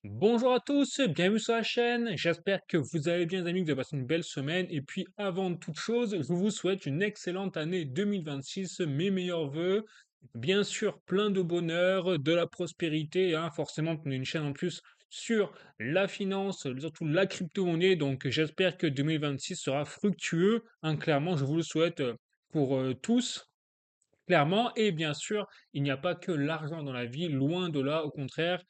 Bonjour à tous, bienvenue sur la chaîne. J'espère que vous allez bien, les amis, que vous avez passé une belle semaine. Et puis, avant toute chose, je vous souhaite une excellente année 2026. Mes meilleurs vœux. Bien sûr, plein de bonheur, de la prospérité, hein. Forcément, on a une chaîne en plus sur la finance, surtout la crypto-monnaie. Donc, j'espère que 2026 sera fructueux, hein. Clairement, je vous le souhaite pour tous. Clairement, et bien sûr, il n'y a pas que l'argent dans la vie, loin de là, au contraire.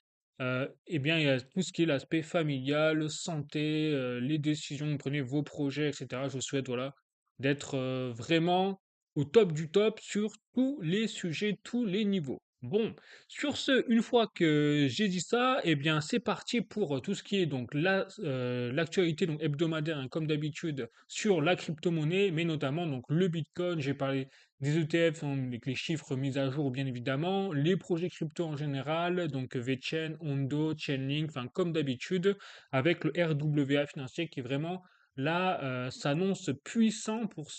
Eh bien, il y a tout ce qui est l'aspect familial, santé, les décisions que vous prenez, vos projets, etc. Je vous souhaite, voilà, d'être vraiment au top du top sur tous les sujets, tous les niveaux. Bon, sur ce, une fois que j'ai dit ça, eh bien, c'est parti pour tout ce qui est donc l'actualité donc hebdomadaire, hein, comme d'habitude, sur la crypto-monnaie, mais notamment donc le Bitcoin. J'ai parlé des ETF hein, avec les chiffres mis à jour, bien évidemment, les projets crypto en général, donc VeChain, Ondo, Chainlink, enfin comme d'habitude, avec le RWA financier qui est vraiment là, s'annonce puissant pour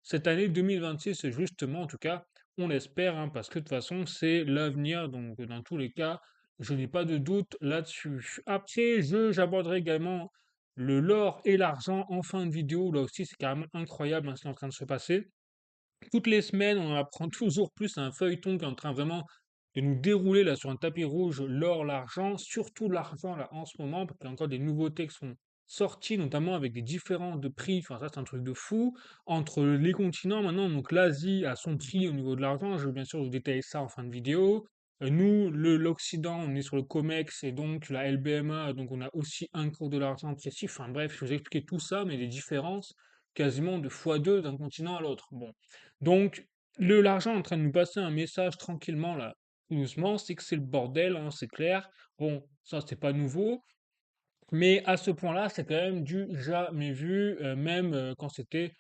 cette année 2026, justement, en tout cas, on l'espère, hein, parce que de toute façon, c'est l'avenir, donc dans tous les cas, je n'ai pas de doute là-dessus. Après, j'aborderai également l'or et l'argent en fin de vidéo, là aussi, c'est carrément incroyable hein, ce qui est en train de se passer. Toutes les semaines, on en apprend toujours plus, un feuilleton qui est en train vraiment de nous dérouler là sur un tapis rouge, l'or, l'argent, surtout l'argent là en ce moment, parce qu'il y a encore des nouveautés qui sont sorties, notamment avec des différences de prix, enfin ça c'est un truc de fou, entre les continents maintenant, donc l'Asie a son prix au niveau de l'argent, je vais bien sûr vous détailler ça en fin de vidéo. Nous, l'Occident, on est sur le COMEX et donc la LBMA, donc on a aussi un cours de l'argent précis, enfin bref, je vais vous expliquer tout ça, mais les différences quasiment de x2 d'un continent à l'autre. Bon. Donc, l'argent est en train de nous passer un message tranquillement, là, tout doucement, c'est que c'est le bordel, hein, c'est clair. Bon, ça, c'est pas nouveau, mais à ce point-là, c'est quand même du jamais vu, même quand c'était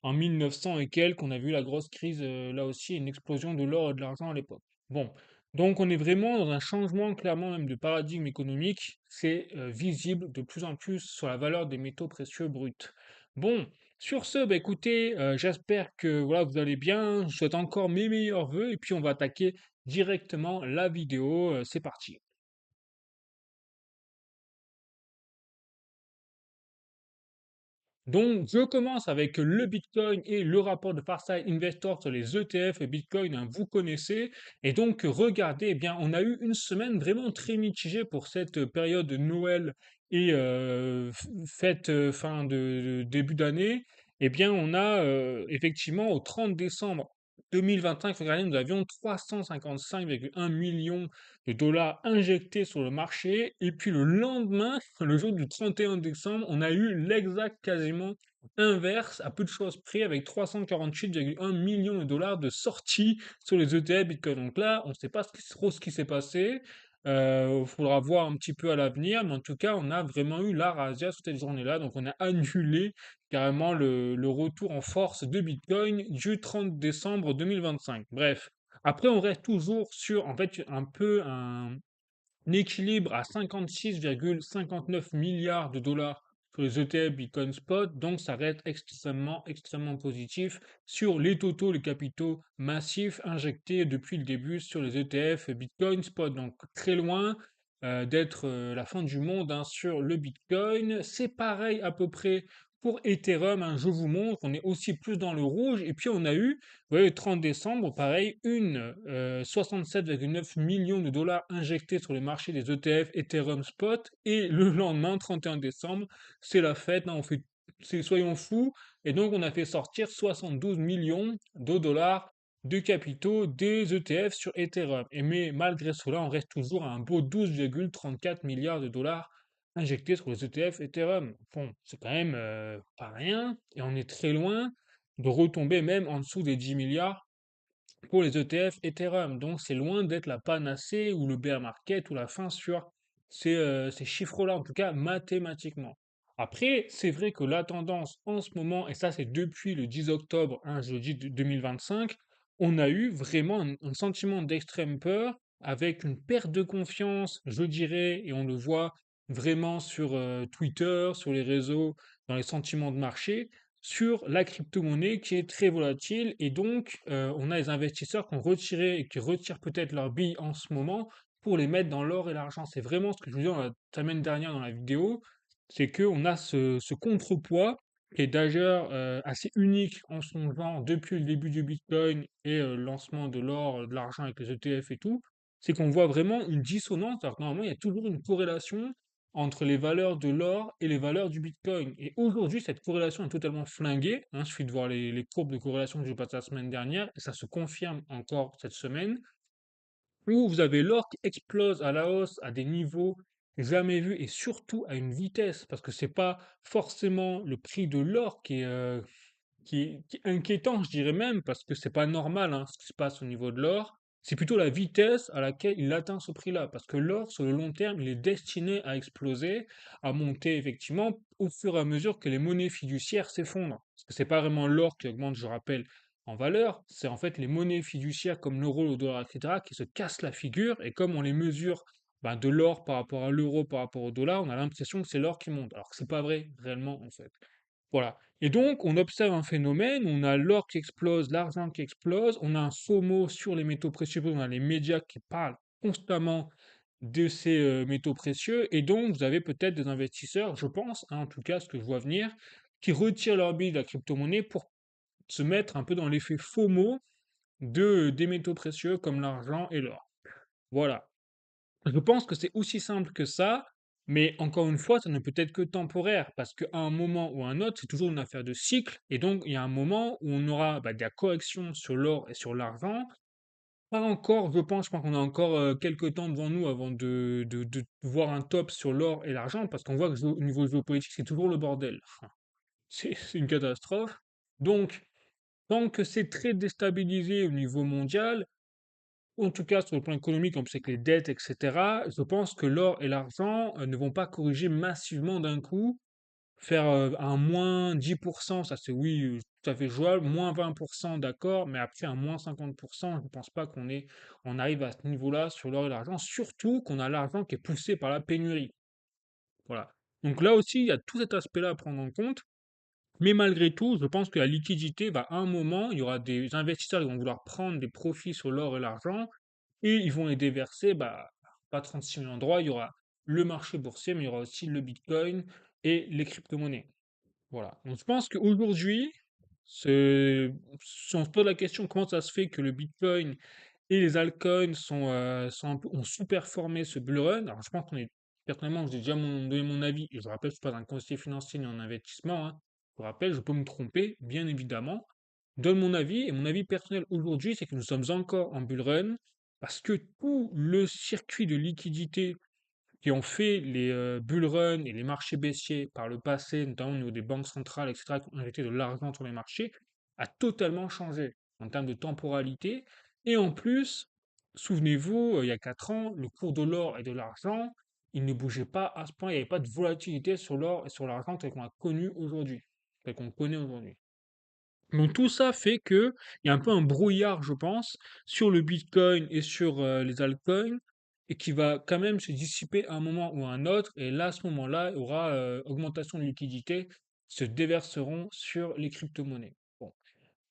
en 1900 et quelques, on a vu la grosse crise, là aussi, une explosion de l'or et de l'argent à l'époque. Bon, donc on est vraiment dans un changement, clairement, même de paradigme économique. C'est visible de plus en plus sur la valeur des métaux précieux bruts. Bon, sur ce, bah, écoutez, j'espère que voilà, vous allez bien. Je vous souhaite encore mes meilleurs vœux et puis on va attaquer directement la vidéo. C'est parti. Donc, je commence avec le Bitcoin et le rapport de Farsight Investor sur les ETF et Bitcoin, hein, vous connaissez. Et donc, regardez, eh bien, on a eu une semaine vraiment très mitigée pour cette période de Noël et fête fin de début d'année. Eh bien, on a effectivement au 30 décembre 2025, regardez, nous avions 355,1 millions de dollars injectés sur le marché. Et puis le lendemain, le jour du 31 décembre, on a eu l'exact quasiment inverse, à peu de choses près, avec 348,1 millions de dollars de sorties sur les ETF Bitcoin. Donc là, on ne sait pas trop ce qui s'est passé. Il faudra voir un petit peu à l'avenir, mais en tout cas, on a vraiment eu la razzia sur cette journée-là. Donc on a annulé carrément le retour en force de Bitcoin du 30 décembre 2025. Bref, après, on reste toujours sur, en fait, un peu un équilibre à 56,59 milliards de dollars sur les ETF Bitcoin Spot, donc ça reste extrêmement, extrêmement positif sur les totaux, les capitaux massifs injectés depuis le début sur les ETF Bitcoin Spot. Donc très loin d'être la fin du monde hein, sur le Bitcoin. C'est pareil à peu près pour Ethereum, hein, je vous montre, on est aussi plus dans le rouge. Et puis on a eu vous voyez, le 30 décembre, pareil, 67,9 millions de dollars injectés sur le marché des ETF Ethereum Spot. Et le lendemain, 31 décembre, c'est la fête. Hein, soyons fous. Et donc, on a fait sortir 72 millions de dollars de capitaux des ETF sur Ethereum. Mais malgré cela, on reste toujours à un beau 12,34 milliards de dollars injectés sur les ETF Ethereum. Bon, c'est quand même pas rien. Et on est très loin de retomber même en dessous des 10 milliards pour les ETF Ethereum. Donc c'est loin d'être la panacée ou le bear market ou la fin sur ces chiffres-là, en tout cas mathématiquement. Après, c'est vrai que la tendance en ce moment, et ça c'est depuis le 10 octobre, un jeudi 2025, on a eu vraiment un sentiment d'extrême peur avec une perte de confiance, je dirais, et on le voit vraiment sur Twitter, sur les réseaux, dans les sentiments de marché, sur la crypto-monnaie qui est très volatile et donc on a les investisseurs qui ont retiré et qui retirent peut-être leurs billes en ce moment pour les mettre dans l'or et l'argent. C'est vraiment ce que je vous disais la semaine dernière dans la vidéo, c'est qu'on a ce contrepoids qui est d'ailleurs assez unique en son genre depuis le début du Bitcoin et le lancement de l'or, de l'argent avec les ETF et tout, c'est qu'on voit vraiment une dissonance, alors que normalement il y a toujours une corrélation entre les valeurs de l'or et les valeurs du Bitcoin. Et aujourd'hui, cette corrélation est totalement flinguée. Hein, il suffit de voir les courbes de corrélation que j'ai passées la semaine dernière, et ça se confirme encore cette semaine, où vous avez l'or qui explose à la hausse à des niveaux jamais vus et surtout à une vitesse, parce que c'est pas forcément le prix de l'or qui est inquiétant, je dirais même, parce que c'est pas normal hein, ce qui se passe au niveau de l'or. C'est plutôt la vitesse à laquelle il atteint ce prix-là, parce que l'or, sur le long terme, il est destiné à exploser, à monter effectivement au fur et à mesure que les monnaies fiduciaires s'effondrent. Parce que c'est pas vraiment l'or qui augmente, je rappelle, en valeur, c'est en fait les monnaies fiduciaires comme l'euro, le dollar, etc., qui se cassent la figure, et comme on les mesure ben, de l'or par rapport à l'euro, par rapport au dollar, on a l'impression que c'est l'or qui monte, alors que c'est pas vrai réellement en fait. Voilà. Et donc, on observe un phénomène, on a l'or qui explose, l'argent qui explose, on a un FOMO sur les métaux précieux, on a les médias qui parlent constamment de ces métaux précieux, et donc vous avez peut-être des investisseurs, je pense, hein, en tout cas ce que je vois venir, qui retirent leur bille de la crypto-monnaie pour se mettre un peu dans l'effet FOMO des métaux précieux comme l'argent et l'or. Voilà. Je pense que c'est aussi simple que ça, mais encore une fois, ça ne peut être que temporaire, parce qu'à un moment ou à un autre, c'est toujours une affaire de cycle, et donc il y a un moment où on aura bah, de la correction sur l'or et sur l'argent. Pas encore, je pense qu'on a encore quelques temps devant nous avant de voir un top sur l'or et l'argent, parce qu'on voit que au niveau géopolitique, c'est toujours le bordel. C'est une catastrophe. Donc, tant que c'est très déstabilisé au niveau mondial, en tout cas, sur le plan économique, comme c'est que les dettes, etc., je pense que l'or et l'argent ne vont pas corriger massivement d'un coup. Faire un moins 10%, ça c'est oui, tout à fait jouable. Moins 20%, d'accord, mais après un moins 50%, je ne pense pas on arrive à ce niveau-là sur l'or et l'argent, surtout qu'on a l'argent qui est poussé par la pénurie. Voilà. Donc là aussi, il y a tout cet aspect-là à prendre en compte. Mais malgré tout, je pense que la liquidité, bah, à un moment, il y aura des investisseurs qui vont vouloir prendre des profits sur l'or et l'argent et ils vont les déverser, bah, pas 36 000 endroits, il y aura le marché boursier, mais il y aura aussi le Bitcoin et les crypto-monnaies. Voilà. Donc je pense qu'aujourd'hui, si on se pose la question comment ça se fait que le Bitcoin et les altcoins sont ont sous-performé ce bull run, alors je pense qu'on est, personnellement, j'ai déjà donné mon avis, et je rappelle, je ne suis pas un conseiller financier ni en investissement, hein. Je rappelle, je peux me tromper, bien évidemment. Je donne mon avis, et mon avis personnel aujourd'hui, c'est que nous sommes encore en bull run, parce que tout le circuit de liquidité qui ont fait les bull run et les marchés baissiers par le passé, notamment au niveau des banques centrales, etc., qui ont injecté de l'argent sur les marchés, a totalement changé en termes de temporalité. Et en plus, souvenez-vous, il y a 4 ans, le cours de l'or et de l'argent, il ne bougeait pas à ce point, il n'y avait pas de volatilité sur l'or et sur l'argent tel qu'on a connu aujourd'hui, tel qu'on connaît aujourd'hui. Donc tout ça fait que il y a un peu un brouillard, je pense, sur le Bitcoin et sur les altcoins, et qui va quand même se dissiper à un moment ou à un autre. Et là, à ce moment-là, il y aura augmentation de liquidité, se déverseront sur les crypto-monnaies. Bon.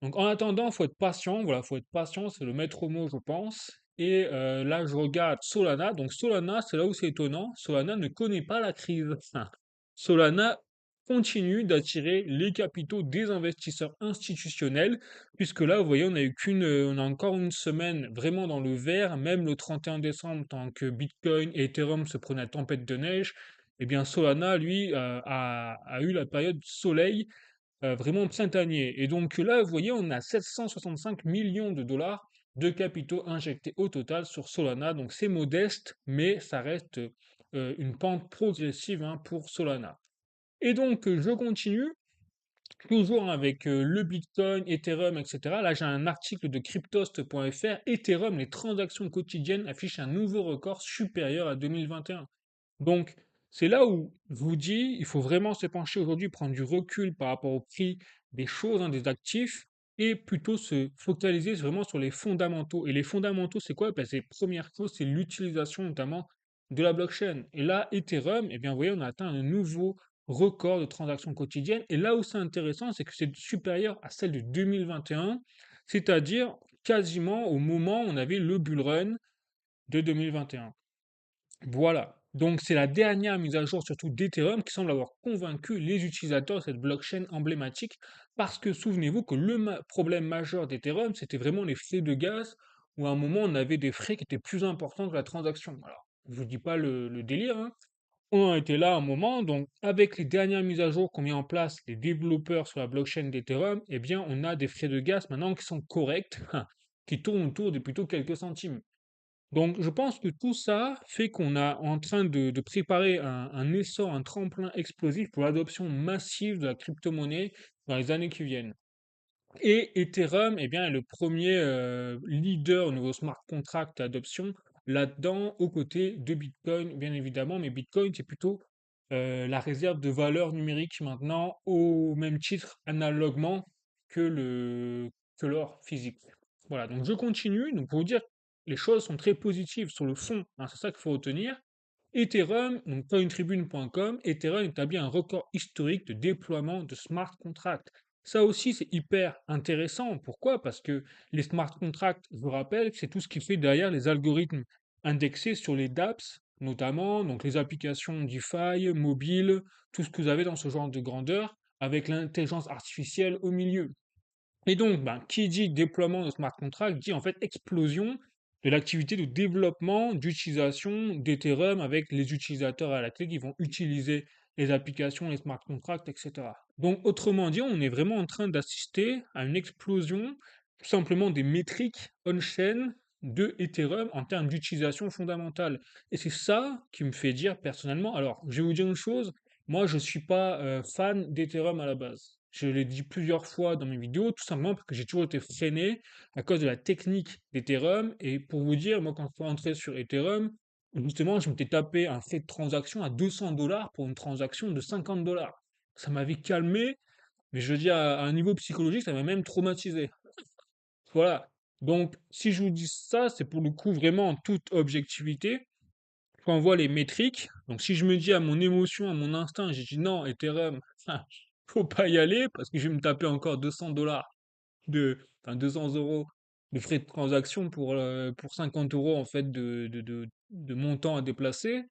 Donc en attendant, faut être patient. Voilà, faut être patient, c'est le maître mot, je pense. Et là, je regarde Solana. Donc Solana, c'est là où c'est étonnant. Solana ne connaît pas la crise. Solana continue d'attirer les capitaux des investisseurs institutionnels, puisque là, vous voyez, on a encore une semaine vraiment dans le vert, même le 31 décembre, tant que Bitcoin et Ethereum se prenaient la tempête de neige, eh bien Solana, lui, a eu la période soleil vraiment printanier. Et donc là, vous voyez, on a 765 millions de dollars de capitaux injectés au total sur Solana. Donc c'est modeste, mais ça reste une pente progressive hein, pour Solana. Et donc, je continue, toujours avec le Bitcoin, Ethereum, etc. Là, j'ai un article de cryptost.fr. Ethereum, les transactions quotidiennes affichent un nouveau record supérieur à 2021. Donc, c'est là où je vous dis, il faut vraiment se pencher aujourd'hui, prendre du recul par rapport au prix des choses, hein, des actifs, et plutôt se focaliser vraiment sur les fondamentaux. Et les fondamentaux, c'est quoi? Ben, c'est première chose, c'est l'utilisation notamment de la blockchain. Et là, Ethereum, eh bien, vous voyez, on a atteint un nouveau record de transactions quotidiennes. Et là où c'est intéressant, c'est que c'est supérieur à celle de 2021, c'est-à-dire quasiment au moment où on avait le bull run de 2021. Voilà. Donc, c'est la dernière mise à jour, surtout d'Ethereum, qui semble avoir convaincu les utilisateurs de cette blockchain emblématique. Parce que souvenez-vous que le problème majeur d'Ethereum, c'était vraiment les frais de gaz, où à un moment, on avait des frais qui étaient plus importants que la transaction. Alors, je vous dis pas le délire, hein. On en était là à un moment. Donc, avec les dernières mises à jour qu'ont mis en place les développeurs sur la blockchain d'Ethereum, eh bien, on a des frais de gaz maintenant qui sont corrects, qui tournent autour de plutôt quelques centimes. Donc, je pense que tout ça fait qu'on a en train de préparer un essor, un tremplin explosif pour l'adoption massive de la crypto-monnaie dans les années qui viennent. Et Ethereum, eh bien, est le premier leader au niveau smart contract adoption là-dedans, aux côtés de Bitcoin, bien évidemment. Mais Bitcoin, c'est plutôt la réserve de valeur numérique maintenant, au même titre analoguement que que l'or physique. Voilà, donc je continue. Donc pour vous dire, les choses sont très positives sur le fond, hein, c'est ça qu'il faut retenir. Ethereum, donc cointribune.com, Ethereum établit un record historique de déploiement de smart contracts. Ça aussi, c'est hyper intéressant. Pourquoi? Parce que les smart contracts, je vous rappelle, c'est tout ce qui fait derrière les algorithmes indexés sur les dApps, notamment, donc les applications DeFi, mobile, tout ce que vous avez dans ce genre de grandeur, avec l'intelligence artificielle au milieu. Et donc, ben, qui dit déploiement de smart contract dit en fait explosion de l'activité de développement, d'utilisation d'Ethereum avec les utilisateurs à la clé qui vont utiliser les applications, les smart contracts, etc. Donc, autrement dit, on est vraiment en train d'assister à une explosion tout simplement des métriques on-chain de Ethereum en termes d'utilisation fondamentale. Et c'est ça qui me fait dire personnellement, alors, je vais vous dire une chose, moi, je ne suis pas fan d'Ethereum à la base. Je l'ai dit plusieurs fois dans mes vidéos, tout simplement parce que j'ai toujours été freiné à cause de la technique d'Ethereum. Et pour vous dire, moi, quand je suis rentré sur Ethereum, justement, je m'étais tapé un frais de transaction à 200 dollars pour une transaction de 50 dollars. Ça m'avait calmé, mais je veux dire, à un niveau psychologique, ça m'a même traumatisé. Voilà. Donc, si je vous dis ça, c'est pour le coup vraiment en toute objectivité quand on voit les métriques, donc si je me dis à mon émotion, à mon instinct, j'ai dit non, Ethereum, faut pas y aller parce que je vais me taper encore 200 dollars enfin 200 euros de frais de transaction pour 50 euros en fait de montant à déplacer.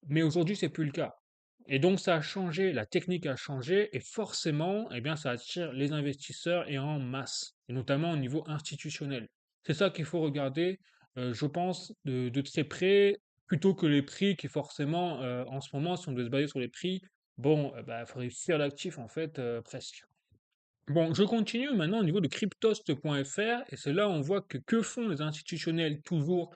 Mais aujourd'hui, c'est plus le cas. Et donc, ça a changé, la technique a changé, et forcément, eh bien, ça attire les investisseurs et en masse, et notamment au niveau institutionnel. C'est ça qu'il faut regarder, je pense, de très près, plutôt que les prix qui, forcément, en ce moment, si on devait se baser sur les prix, bon, bah, il faudrait faire l'actif, en fait, presque. Bon, je continue maintenant au niveau de cryptost.fr, et c'est là où on voit que font les institutionnels toujours,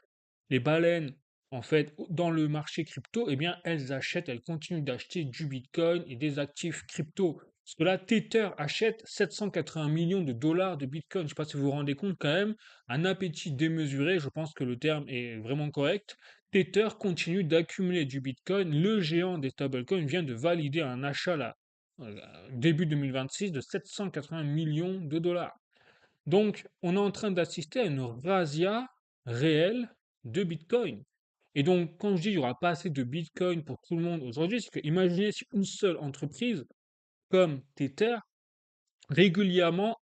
les baleines, en fait, dans le marché crypto, eh bien, elles achètent, elles continuent d'acheter du Bitcoin et des actifs crypto. Parce que là, Tether achète 780 millions de dollars de Bitcoin. Je ne sais pas si vous vous rendez compte quand même, un appétit démesuré, je pense que le terme est vraiment correct. Tether continue d'accumuler du Bitcoin. Le géant des stablecoins vient de valider un achat là, début 2026 de 780 millions de dollars. Donc, on est en train d'assister à une razzia réelle de Bitcoin. Et donc, quand je dis qu'il n'y aura pas assez de Bitcoin pour tout le monde aujourd'hui, c'est que imaginez si une seule entreprise comme Tether régulièrement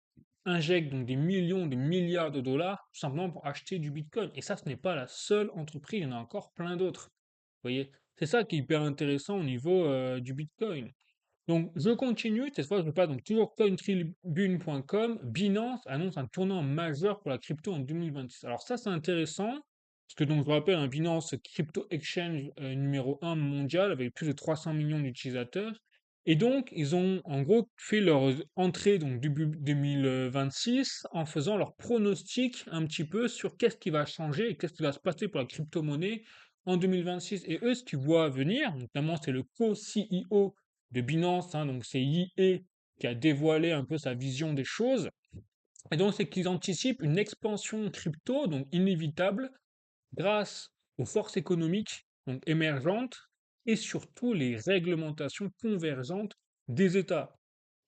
injecte donc des millions, des milliards de dollars tout simplement pour acheter du Bitcoin. Et ça, ce n'est pas la seule entreprise, il y en a encore plein d'autres. Vous voyez, c'est ça qui est hyper intéressant au niveau du Bitcoin. Donc, je continue, cette fois, je passe donc toujours cointribune.com. Binance annonce un tournant majeur pour la crypto en 2026. Alors ça, c'est intéressant, parce que donc, je vous rappelle, un Binance Crypto Exchange numéro 1 mondial avec plus de 300 millions d'utilisateurs. Et donc, ils ont en gros fait leur entrée donc début 2026 en faisant leur pronostic un petit peu sur qu'est-ce qui va changer et qu'est-ce qui va se passer pour la crypto-monnaie en 2026. Et eux, ce qu'ils voient venir, notamment, c'est le co-CEO de Binance, hein, donc c'est Yi qui a dévoilé un peu sa vision des choses. Et donc, c'est qu'ils anticipent une expansion crypto, donc inévitable, grâce aux forces économiques donc émergentes et surtout les réglementations convergentes des États.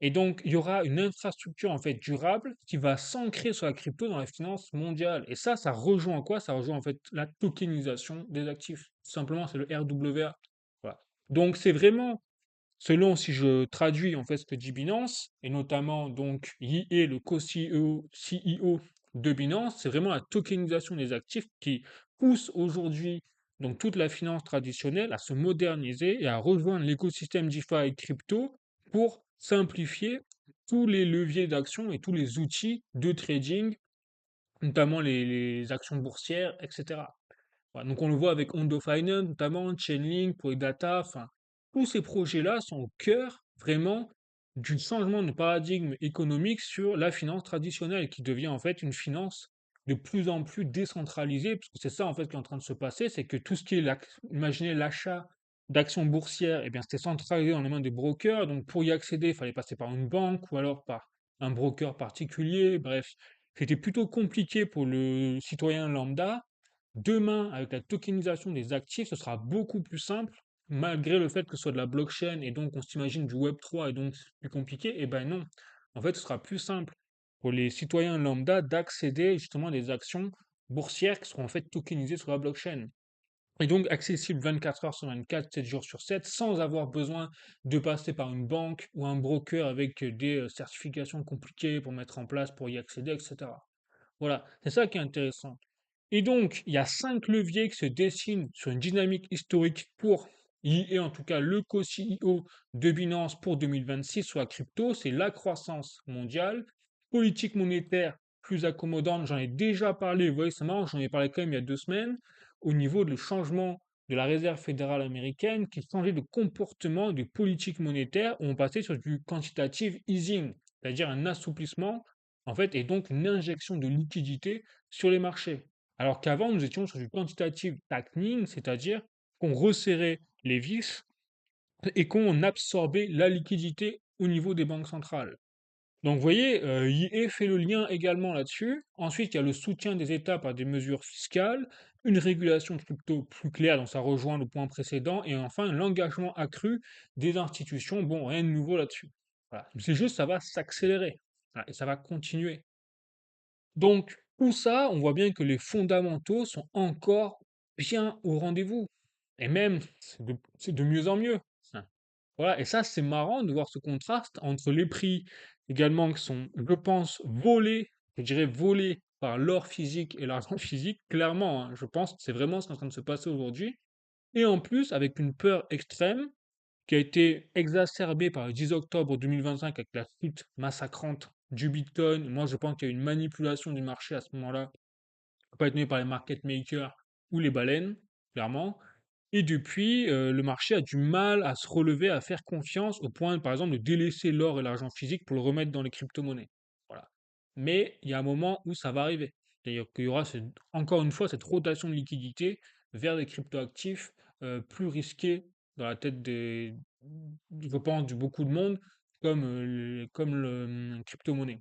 Et donc, il y aura une infrastructure en fait durable qui va s'ancrer sur la crypto dans la finance mondiale. Et ça rejoint quoi? Ça rejoint en fait la tokenisation des actifs. Tout simplement, c'est le RWA. Voilà. Donc, c'est vraiment selon si je traduis en fait ce que dit Binance, et notamment donc Yi, le co-CEO de Binance, c'est vraiment la tokenisation des actifs qui pousse aujourd'hui donc toute la finance traditionnelle à se moderniser et à rejoindre l'écosystème DeFi et crypto pour simplifier tous les leviers d'action et tous les outils de trading, notamment les actions boursières, etc. Voilà, donc on le voit avec Ondo Finance, notamment Chainlink pour les data, enfin, tous ces projets-là sont au cœur vraiment du changement de paradigme économique sur la finance traditionnelle, qui devient en fait une finance de plus en plus décentralisée, parce que c'est ça en fait qui est en train de se passer, c'est que tout ce qui est, imaginez l'achat d'actions boursières, eh bien c'était centralisé dans les mains des brokers, donc pour y accéder, il fallait passer par une banque ou alors par un broker particulier, bref, c'était plutôt compliqué pour le citoyen lambda. Demain, avec la tokenisation des actifs, ce sera beaucoup plus simple, malgré le fait que ce soit de la blockchain et donc on s'imagine du Web3 et donc c'est plus compliqué. Eh ben non, en fait, ce sera plus simple pour les citoyens lambda d'accéder justement à des actions boursières qui seront en fait tokenisées sur la blockchain. Et donc accessible 24 heures sur 24, 7 jours sur 7, sans avoir besoin de passer par une banque ou un broker avec des certifications compliquées pour mettre en place, pour y accéder, etc. Voilà, c'est ça qui est intéressant. Et donc, il y a 5 leviers qui se dessinent sur une dynamique historique pour et en tout cas le co-CEO de Binance pour 2026 sur la crypto, c'est la croissance mondiale, politique monétaire plus accommodante, j'en ai déjà parlé, vous voyez, c'est marrant, j'en ai parlé quand même il y a 2 semaines, au niveau du changement de la Réserve fédérale américaine qui changeait de comportement de politique monétaire, où on passait sur du quantitative easing, c'est-à-dire un assouplissement, en fait, et donc une injection de liquidité sur les marchés. Alors qu'avant, nous étions sur du quantitative tightening, c'est-à-dire qu'on resserrait les vis et qu'on absorbait la liquidité au niveau des banques centrales. Donc vous voyez, IE fait le lien également là-dessus. Ensuite, il y a le soutien des États par des mesures fiscales, une régulation crypto plus claire, donc ça rejoint le point précédent, et enfin l'engagement accru des institutions. Bon, rien de nouveau là-dessus. Voilà. C'est juste, ça va s'accélérer. Voilà, et ça va continuer. Donc, tout ça, on voit bien que les fondamentaux sont encore bien au rendez-vous. Et même, c'est de mieux en mieux. Hein. Voilà, et ça, c'est marrant de voir ce contraste entre les prix également qui sont, je pense, volés, je dirais volés par l'or physique et l'argent physique, clairement, hein, je pense que c'est vraiment ce qui est en train de se passer aujourd'hui. Et en plus, avec une peur extrême qui a été exacerbée par le 10 octobre 2025 avec la chute massacrante du Bitcoin. Moi, je pense qu'il y a eu une manipulation du marché à ce moment-là, pas être menée par les market makers ou les baleines, clairement. Et depuis, le marché a du mal à se relever, à faire confiance, au point, par exemple, de délaisser l'or et l'argent physique pour le remettre dans les crypto-monnaies. Voilà. Mais il y a un moment où ça va arriver. C'est-à-dire qu'il y aura encore une fois cette rotation de liquidité vers les crypto-actifs plus risqués dans la tête je pense, de beaucoup de monde, comme le crypto-monnaie.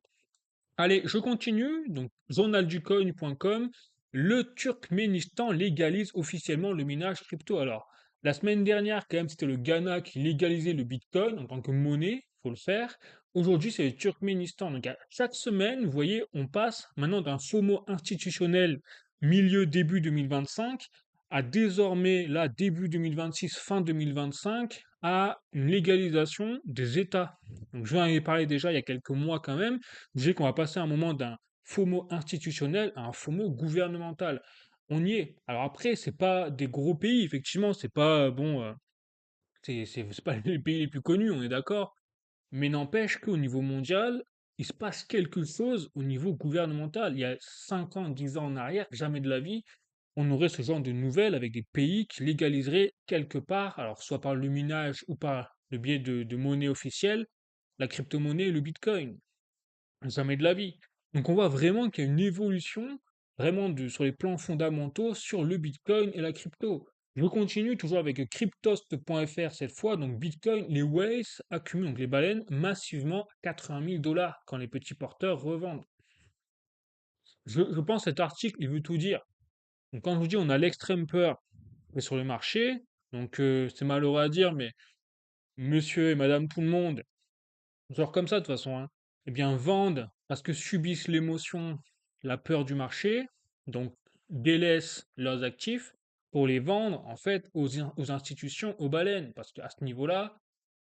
Allez, je continue. Donc, journalducoin.com. Le Turkménistan légalise officiellement le minage crypto. Alors, la semaine dernière, quand même, c'était le Ghana qui légalisait le Bitcoin en tant que monnaie. Faut le faire. Aujourd'hui, c'est le Turkménistan. Donc, chaque semaine, vous voyez, on passe maintenant d'un FOMO institutionnel milieu-début 2025 à désormais, là, début 2026, fin 2025, à une légalisation des États. Donc, je vais en y parler déjà il y a quelques mois quand même. Je disais qu'on va passer un moment d'un FOMO institutionnel à un FOMO gouvernemental. On y est. Alors après, c'est pas des gros pays, effectivement, c'est pas bon, c'est pas les pays les plus connus, on est d'accord. Mais n'empêche qu'au niveau mondial, il se passe quelque chose au niveau gouvernemental. Il y a 5 ans, 10 ans en arrière, jamais de la vie, on aurait ce genre de nouvelles avec des pays qui légaliseraient quelque part, alors soit par le minage ou par le biais de monnaie officielle, la crypto-monnaie et le bitcoin. Jamais de la vie. Donc on voit vraiment qu'il y a une évolution vraiment sur les plans fondamentaux sur le Bitcoin et la crypto. Je continue toujours avec cryptost.fr cette fois. Donc Bitcoin, les whales accumulent, donc les baleines, massivement 80 000 dollars quand les petits porteurs revendent. Je pense que cet article, il veut tout dire. Donc quand je vous dis on a l'extrême peur sur le marché, donc c'est malheureux à dire, mais monsieur et madame tout le monde, genre comme ça de toute façon, hein, eh bien vendent parce que subissent l'émotion, la peur du marché, donc délaissent leurs actifs pour les vendre en fait aux institutions, aux baleines, parce qu'à ce niveau-là,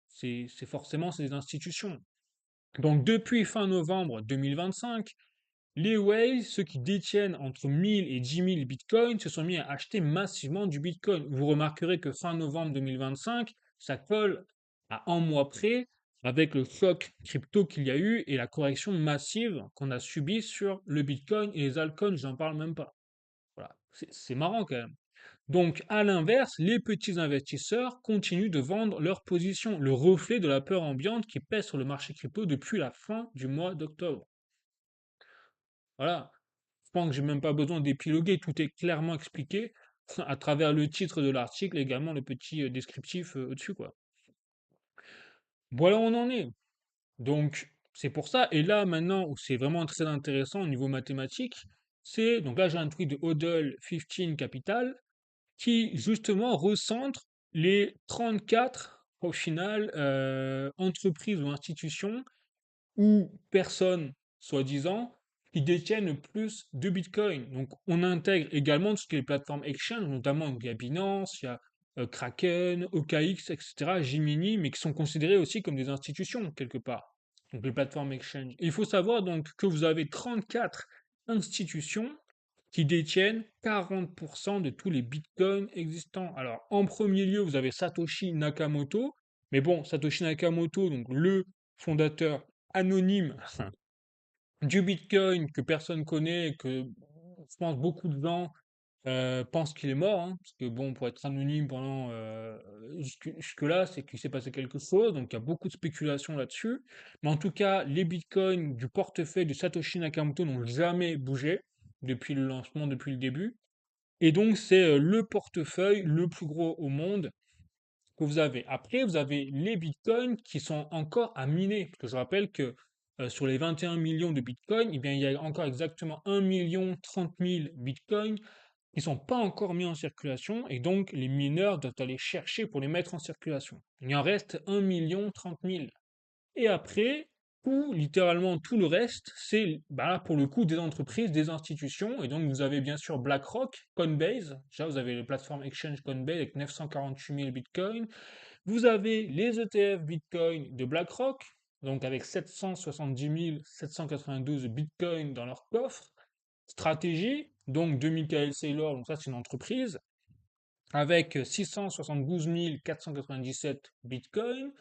c'est forcément ces institutions. Donc depuis fin novembre 2025, les whales, ceux qui détiennent entre 1000 et 10 000 bitcoins, se sont mis à acheter massivement du bitcoin. Vous remarquerez que fin novembre 2025, ça colle à un mois près avec le choc crypto qu'il y a eu et la correction massive qu'on a subie sur le bitcoin et les altcoins, j'en parle même pas. Voilà, c'est marrant quand même. Donc, à l'inverse, les petits investisseurs continuent de vendre leur position, le reflet de la peur ambiante qui pèse sur le marché crypto depuis la fin du mois d'octobre. Voilà, je pense que j'ai même pas besoin d'épiloguer, tout est clairement expliqué à travers le titre de l'article et également le petit descriptif au-dessus, quoi. Voilà où on en est. Donc, c'est pour ça. Et là, maintenant, où c'est vraiment très intéressant au niveau mathématique, c'est, donc là, j'ai un tweet de Hodl 15 Capital qui, justement, recentre les 34, au final, entreprises ou institutions ou personnes, soi-disant, qui détiennent le plus de Bitcoin. Donc, on intègre également tout ce qui est les plateformes exchange, notamment il y a Binance, il y a Kraken, OKX, etc., Gemini, mais qui sont considérés aussi comme des institutions, quelque part. Donc, les plateformes exchange. Et il faut savoir donc que vous avez 34 institutions qui détiennent 40% de tous les bitcoins existants. Alors, en premier lieu, vous avez Satoshi Nakamoto, mais bon, Satoshi Nakamoto, donc le fondateur anonyme du Bitcoin que personne connaît, et que je pense beaucoup de gens pensent qu'il est mort, hein, parce que bon, pour être anonyme pendant jusque-là, c'est qu'il s'est passé quelque chose, donc il y a beaucoup de spéculation là-dessus. Mais en tout cas, les Bitcoins du portefeuille de Satoshi Nakamoto n'ont jamais bougé depuis le lancement, depuis le début. Et donc, c'est le portefeuille le plus gros au monde que vous avez. Après, vous avez les bitcoins qui sont encore à miner. Parce que je rappelle que sur les 21 millions de bitcoins, eh bien, il y a encore exactement 1 030 000 bitcoins qui ne sont pas encore mis en circulation. Et donc, les mineurs doivent aller chercher pour les mettre en circulation. Il en reste 1 030 000. Et après, tout, littéralement tout le reste, c'est bah, pour le coup des entreprises, des institutions. Et donc vous avez bien sûr BlackRock, Coinbase. Déjà, vous avez les plateformes exchange Coinbase avec 948 000 bitcoins. Vous avez les ETF Bitcoin de BlackRock, donc avec 770 792 bitcoins dans leur coffre. Stratégie, donc de Michael Saylor, donc ça c'est une entreprise, avec 672 497 bitcoins.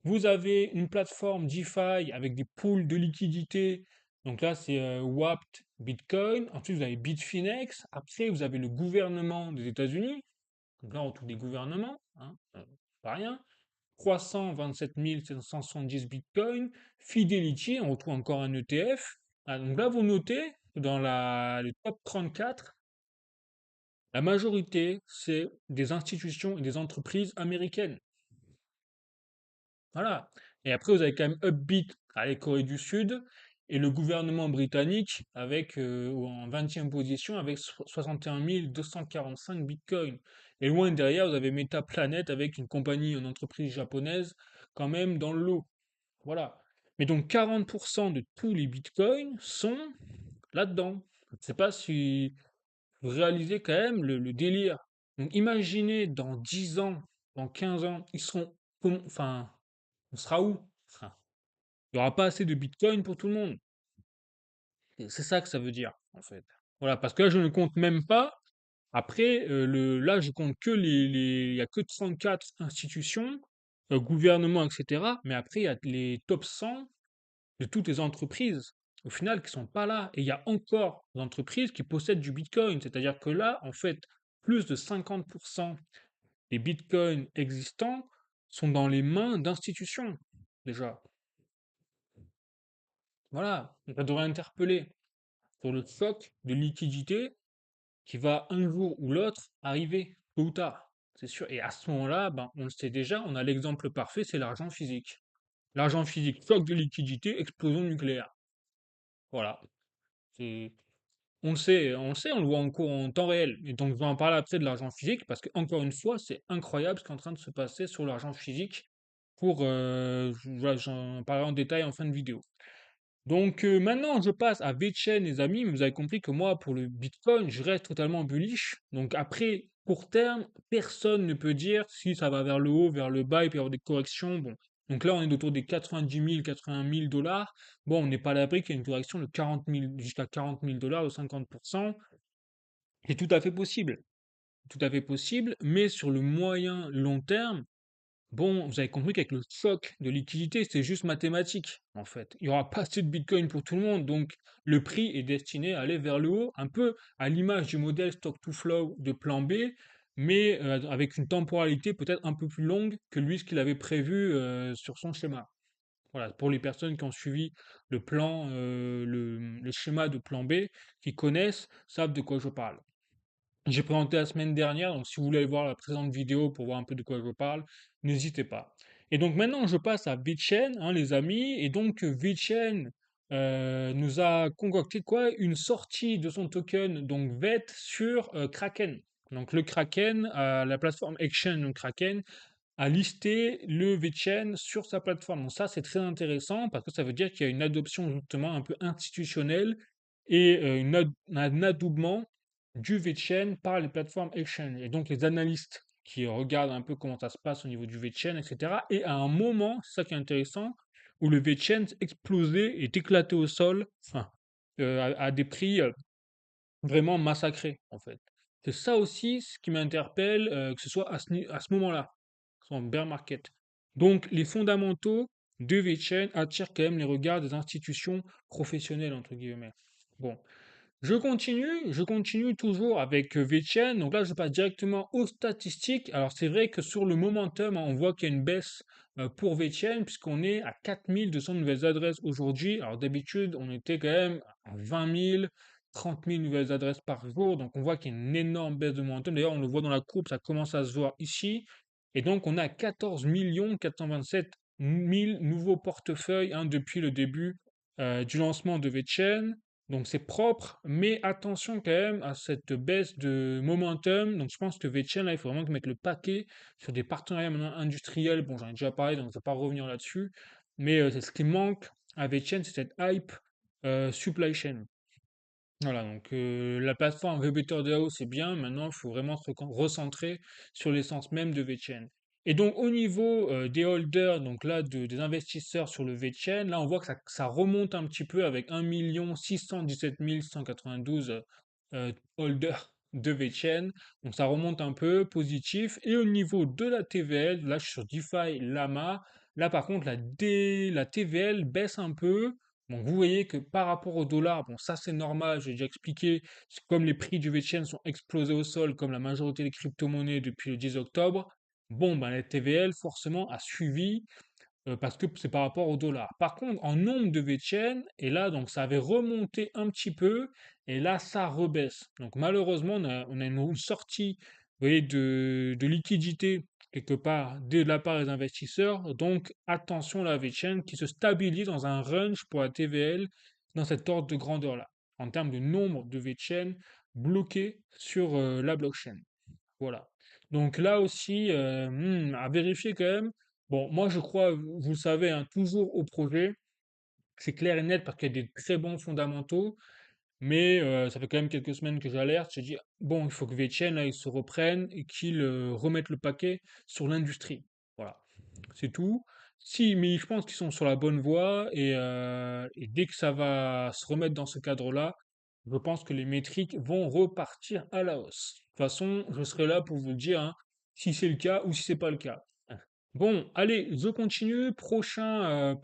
Vous avez une plateforme DeFi avec des pools de liquidités. Donc là, c'est Wrapped Bitcoin. Ensuite, vous avez Bitfinex. Après, vous avez le gouvernement des États-Unis. Donc là, on retrouve des gouvernements, hein, pas rien. 327 770 Bitcoin. Fidelity, on retrouve encore un ETF. Ah, donc là, vous notez que dans le top 34, la majorité, c'est des institutions et des entreprises américaines. Voilà. Et après, vous avez quand même Upbeat à la Corée du Sud et le gouvernement britannique avec en 20e position avec 61 245 bitcoins. Et loin derrière, vous avez Metaplanet avec une compagnie, une entreprise japonaise quand même dans le lot. Voilà. Mais donc 40% de tous les bitcoins sont là-dedans. Je ne sais pas si vous réalisez quand même le délire. Donc imaginez dans 10 ans, dans 15 ans, ils seront, enfin, on sera où? Enfin, il n'y aura pas assez de Bitcoin pour tout le monde. C'est ça que ça veut dire, en fait. Voilà, parce que là, je ne compte même pas. Après, là, je compte que il y a que 34 institutions, gouvernements, etc. Mais après, il y a les top 100 de toutes les entreprises, au final, qui sont pas là. Et il y a encore des entreprises qui possèdent du Bitcoin. C'est-à-dire que là, en fait, plus de 50% des Bitcoins existants sont dans les mains d'institutions, déjà. Voilà, ça devrait interpeller sur le choc de liquidité qui va un jour ou l'autre arriver, tôt ou tard, c'est sûr. Et à ce moment-là, ben, on le sait déjà, on a l'exemple parfait, c'est l'argent physique. L'argent physique, choc de liquidité, explosion nucléaire. Voilà. C'est- on le voit en cours en temps réel. Et donc, je vais en parler après de l'argent physique, parce que encore une fois, c'est incroyable ce qui est en train de se passer sur l'argent physique. Voilà, j'en parlerai en détail en fin de vidéo. Donc maintenant, je passe à VeChain, les amis, mais vous avez compris que moi, pour le Bitcoin, je reste totalement bullish. Donc après, court terme, personne ne peut dire si ça va vers le haut, vers le bas, il peut y avoir des corrections. Bon, Donc là, on est autour des 90 000, 80 000 dollars. Bon, on n'est pas à l'abri qu'il y ait une correction de 40 000 jusqu'à 40 000 dollars, de 50%. C'est tout à fait possible. Tout à fait possible, mais sur le moyen long terme, bon, vous avez compris qu'avec le choc de liquidité, c'est juste mathématique, en fait. Il n'y aura pas assez de Bitcoin pour tout le monde, donc le prix est destiné à aller vers le haut, un peu à l'image du modèle stock to flow de plan B, mais avec une temporalité peut-être un peu plus longue que lui, ce qu'il avait prévu sur son schéma. Voilà, pour les personnes qui ont suivi le plan, le schéma de plan B, qui connaissent, savent de quoi je parle. J'ai présenté la semaine dernière, donc si vous voulez aller voir la présente vidéo pour voir un peu de quoi je parle, n'hésitez pas. Et donc maintenant, je passe à VeChain, hein, les amis, et donc VeChain nous a concocté quoi? Une sortie de son token, donc VET, sur Kraken. Donc le Kraken, la plateforme exchange donc Kraken, a listé le VeChain sur sa plateforme. Donc ça, c'est très intéressant parce que ça veut dire qu'il y a une adoption justement un peu institutionnelle et un adoubement du VeChain par les plateformes exchange. Et donc les analystes qui regardent un peu comment ça se passe au niveau du VeChain, etc. Et à un moment, c'est ça qui est intéressant, où le VeChain explosait, est éclaté au sol, enfin, à des prix vraiment massacrés, en fait. C'est ça aussi ce qui m'interpelle, que ce soit à ce moment-là, en bear market. Donc, les fondamentaux de VeChain attirent quand même les regards des institutions professionnelles, entre guillemets. Bon, je continue toujours avec VeChain. Donc là, je passe directement aux statistiques. Alors, c'est vrai que sur le momentum, hein, on voit qu'il y a une baisse pour VeChain, puisqu'on est à 4200 nouvelles adresses aujourd'hui. Alors, d'habitude, on était quand même à 20 000, 30 000 nouvelles adresses par jour. Donc, on voit qu'il y a une énorme baisse de momentum. D'ailleurs, on le voit dans la courbe, ça commence à se voir ici. Et donc, on a 14 427 000 nouveaux portefeuilles hein, depuis le début du lancement de VeChain. Donc c'est propre, mais attention quand même à cette baisse de momentum. Donc je pense que VeChain, là, il faut vraiment mettre le paquet sur des partenariats maintenant industriels. Bon, j'en ai déjà parlé, donc je ne vais pas revenir là-dessus. Mais c'est ce qui manque à VeChain, c'est cette hype supply chain. Voilà, donc la plateforme VBetterDAO, c'est bien. Maintenant, il faut vraiment se recentrer sur l'essence même de VeChain. Et donc, au niveau des holders, donc là, des investisseurs sur le VeChain, là, on voit que ça remonte un petit peu avec 1 617 192 holders de VeChain. Donc, ça remonte un peu, positif. Et au niveau de la TVL, là, je suis sur DeFi Lama. Là, par contre, la TVL baisse un peu. Donc vous voyez que par rapport au dollar, bon ça c'est normal, j'ai déjà expliqué, c'est comme les prix du VeChain sont explosés au sol, comme la majorité des crypto-monnaies depuis le 10 octobre, bon ben la TVL forcément a suivi parce que c'est par rapport au dollar. Par contre, en nombre de VeChain, et là donc ça avait remonté un petit peu, et là ça rebaisse. Donc malheureusement, on a une sortie, vous voyez, de liquidité quelque part de la part des investisseurs. Donc attention à la VeChain qui se stabilise dans un range pour la TVL dans cet ordre de grandeur-là, en termes de nombre de VeChain bloqués sur la blockchain. Voilà. Donc là aussi, à vérifier quand même. Bon, moi je crois, vous le savez, hein, toujours au projet. C'est clair et net parce qu'il y a des très bons fondamentaux. Mais ça fait quand même quelques semaines que j'alerte. J'ai dit, bon, il faut que VeChain, là, il se reprenne et qu'il remette le paquet sur l'industrie. Voilà. C'est tout. Si, mais je pense qu'ils sont sur la bonne voie et dès que ça va se remettre dans ce cadre-là, je pense que les métriques vont repartir à la hausse. De toute façon, je serai là pour vous le dire hein, si c'est le cas ou si c'est pas le cas. Bon, allez, je continue. Prochain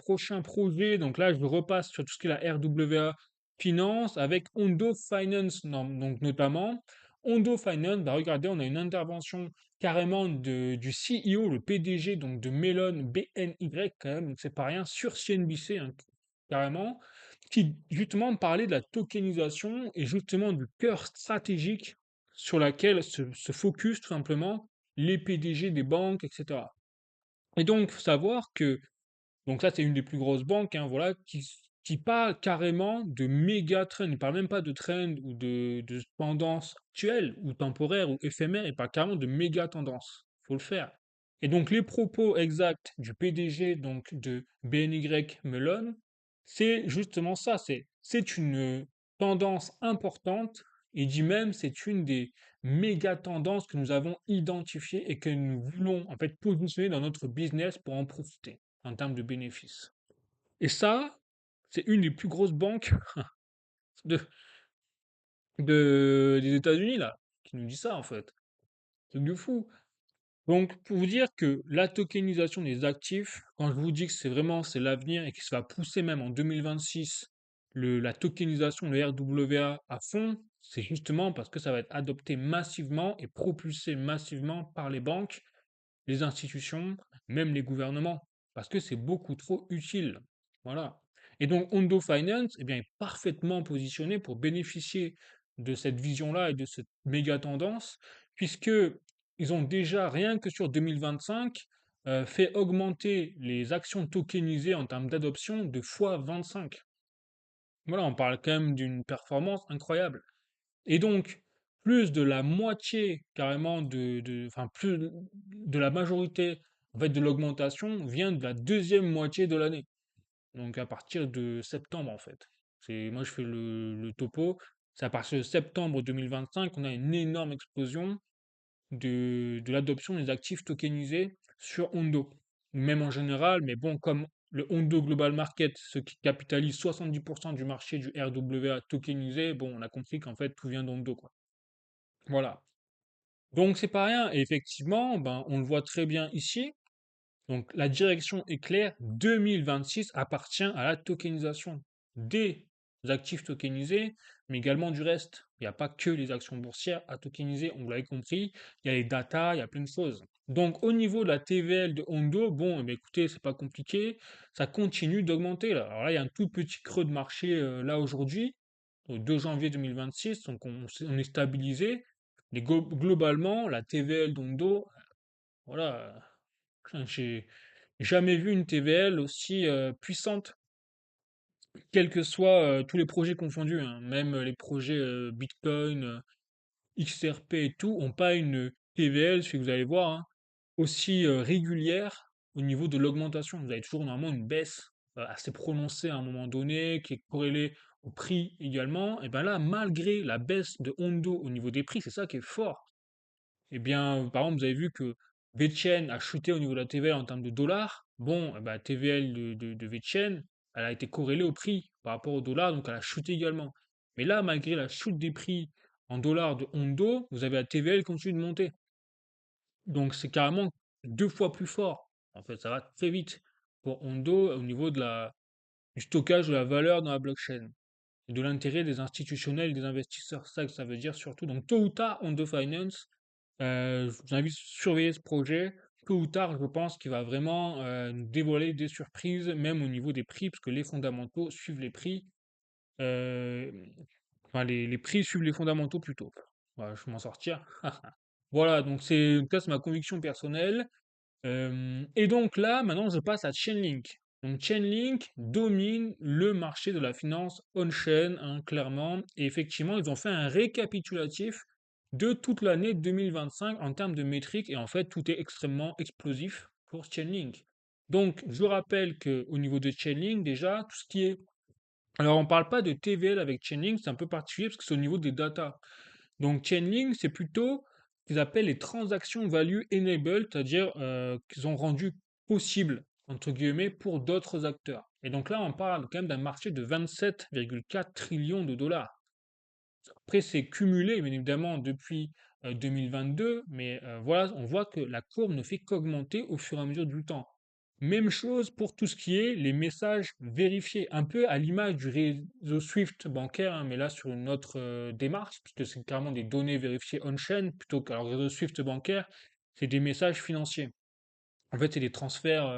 projet. Donc là, je repasse sur tout ce qui est la RWA Finance avec Ondo Finance, donc notamment. Ondo Finance, bah regardez, on a une intervention carrément du CEO, le PDG donc de Melon BNY quand même, donc c'est pas rien, sur CNBC hein, carrément, qui justement parlait de la tokenisation et justement du cœur stratégique sur laquelle se focus tout simplement les PDG des banques, etc. Et donc, faut savoir que, donc ça c'est une des plus grosses banques, hein, voilà, qui parle carrément de méga trend. Il parle même pas de trend ou de tendance actuelle ou temporaire ou éphémère, il parle carrément de méga tendance. Faut le faire. Et donc les propos exacts du PDG donc de BNY Mellon, c'est justement ça, c'est une tendance importante, et dit même c'est une des méga tendances que nous avons identifiées et que nous voulons en fait positionner dans notre business pour en profiter. en termes de bénéfices. Et ça, c'est une des plus grosses banques de, des États-Unis, là, qui nous dit ça, en fait. Truc de fou. Donc, pour vous dire que la tokenisation des actifs, quand je vous dis que c'est l'avenir et que ça va pousser même en 2026 la tokenisation, le RWA à fond, c'est justement parce que ça va être adopté massivement et propulsé massivement par les banques, les institutions, même les gouvernements, parce que c'est beaucoup trop utile. Voilà. Et donc, Hondo Finance, eh bien, est parfaitement positionné pour bénéficier de cette vision-là et de cette méga tendance, puisque ils ont déjà, rien que sur 2025, fait augmenter les actions tokenisées en termes d'adoption de fois 25. Voilà, on parle quand même d'une performance incroyable. Et donc, plus de la moitié carrément enfin plus de la majorité en fait de l'augmentation vient de la deuxième moitié de l'année. Donc à partir de septembre en fait. Moi je fais le topo. C'est à partir de septembre 2025 qu'on a une énorme explosion de l'adoption des actifs tokenisés sur Ondo. Même en général, mais bon, comme le Ondo Global Market, ce qui capitalise 70% du marché du RWA tokenisé, bon, on a compris qu'en fait tout vient d'Ondo, quoi. Voilà. Donc c'est pas rien. Et effectivement, ben, on le voit très bien ici. Donc la direction est claire. 2026 appartient à la tokenisation des actifs tokenisés, mais également du reste. Il n'y a pas que les actions boursières à tokeniser, on l'avait compris. Il y a les data, il y a plein de choses. Donc au niveau de la TVL de Hondo, bon, eh bien, écoutez, c'est pas compliqué. Ça continue d'augmenter là. Alors là, il y a un tout petit creux de marché là aujourd'hui, au 2 janvier 2026. Donc on est stabilisé. Mais globalement, la TVL d'Hondo, voilà, j'ai jamais vu une TVL aussi puissante, quels que soient tous les projets confondus, hein. Même les projets Bitcoin, XRP et tout, ont pas une TVL, si vous allez voir, hein, aussi régulière au niveau de l'augmentation. Vous avez toujours normalement une baisse assez prononcée à un moment donné, qui est corrélée au prix également. Et bien là, malgré la baisse de Hondo au niveau des prix, c'est ça qui est fort. Eh bien, par exemple, vous avez vu que VChain a chuté au niveau de la TVL en termes de dollars. Bon, eh ben, TVL de VChain, elle a été corrélée au prix par rapport au dollar, donc elle a chuté également. Mais là, malgré la chute des prix en dollars de Hondo, vous avez la TVL qui continue de monter. Donc c'est carrément 2 fois plus fort. En fait, ça va très vite pour Hondo au niveau du stockage de la valeur dans la blockchain et de l'intérêt des institutionnels et des investisseurs. C'est ça que ça veut dire surtout. Donc tôt ou tard, Hondo Finance, je vous invite à surveiller ce projet. Tôt ou tard, je pense qu'il va vraiment nous dévoiler des surprises, même au niveau des prix, parce que les fondamentaux suivent les prix. euh, enfin, les prix suivent les fondamentaux plutôt. Voilà, je vais m'en sortir. Voilà, donc c'est ma conviction personnelle. Et donc là, maintenant, je passe à Chainlink. Donc Chainlink domine le marché de la finance on-chain, hein, clairement. Et effectivement, ils ont fait un récapitulatif de toute l'année 2025 en termes de métriques. Et en fait, tout est extrêmement explosif pour Chainlink. Donc, je rappelle qu'au niveau de Chainlink, déjà, tout ce qui est... Alors, on ne parle pas de TVL avec Chainlink, c'est un peu particulier parce que c'est au niveau des data. Donc Chainlink, c'est plutôt ce qu'ils appellent les transactions value enabled, c'est-à-dire qu'ils ont rendu possible, entre guillemets, pour d'autres acteurs. Et donc là, on parle quand même d'un marché de 27,4 trillions de dollars. Après, c'est cumulé, bien évidemment, depuis 2022, mais voilà, on voit que la courbe ne fait qu'augmenter au fur et à mesure du temps. Même chose pour tout ce qui est les messages vérifiés, un peu à l'image du réseau Swift bancaire, hein, mais là sur une autre démarche, puisque c'est carrément des données vérifiées on-chain, plutôt que alors, le réseau Swift bancaire, c'est des messages financiers. En fait, c'est des transferts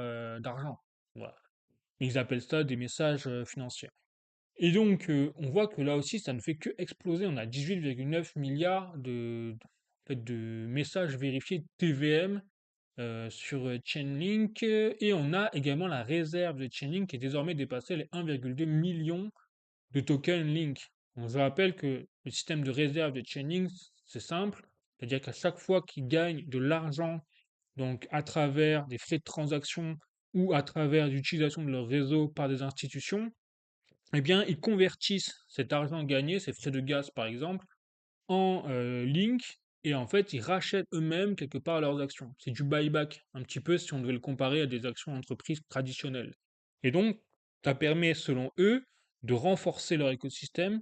d'argent. Voilà. Ils appellent ça des messages financiers. Et donc, on voit que là aussi, ça ne fait que exploser. On a 18,9 milliards en fait, de messages vérifiés TVM sur Chainlink. Et on a également la réserve de Chainlink qui est désormais dépassée les 1,2 million de tokens Link. Donc, je rappelle que le système de réserve de Chainlink, c'est simple. C'est-à-dire qu'à chaque fois qu'ils gagnent de l'argent, donc à travers des frais de transaction ou à travers l'utilisation de leur réseau par des institutions, eh bien, ils convertissent cet argent gagné, ces frais de gaz par exemple, en link, et en fait, ils rachètent eux-mêmes quelque part leurs actions. C'est du buyback, un petit peu si on devait le comparer à des actions d'entreprise traditionnelles. Et donc, ça permet, selon eux, de renforcer leur écosystème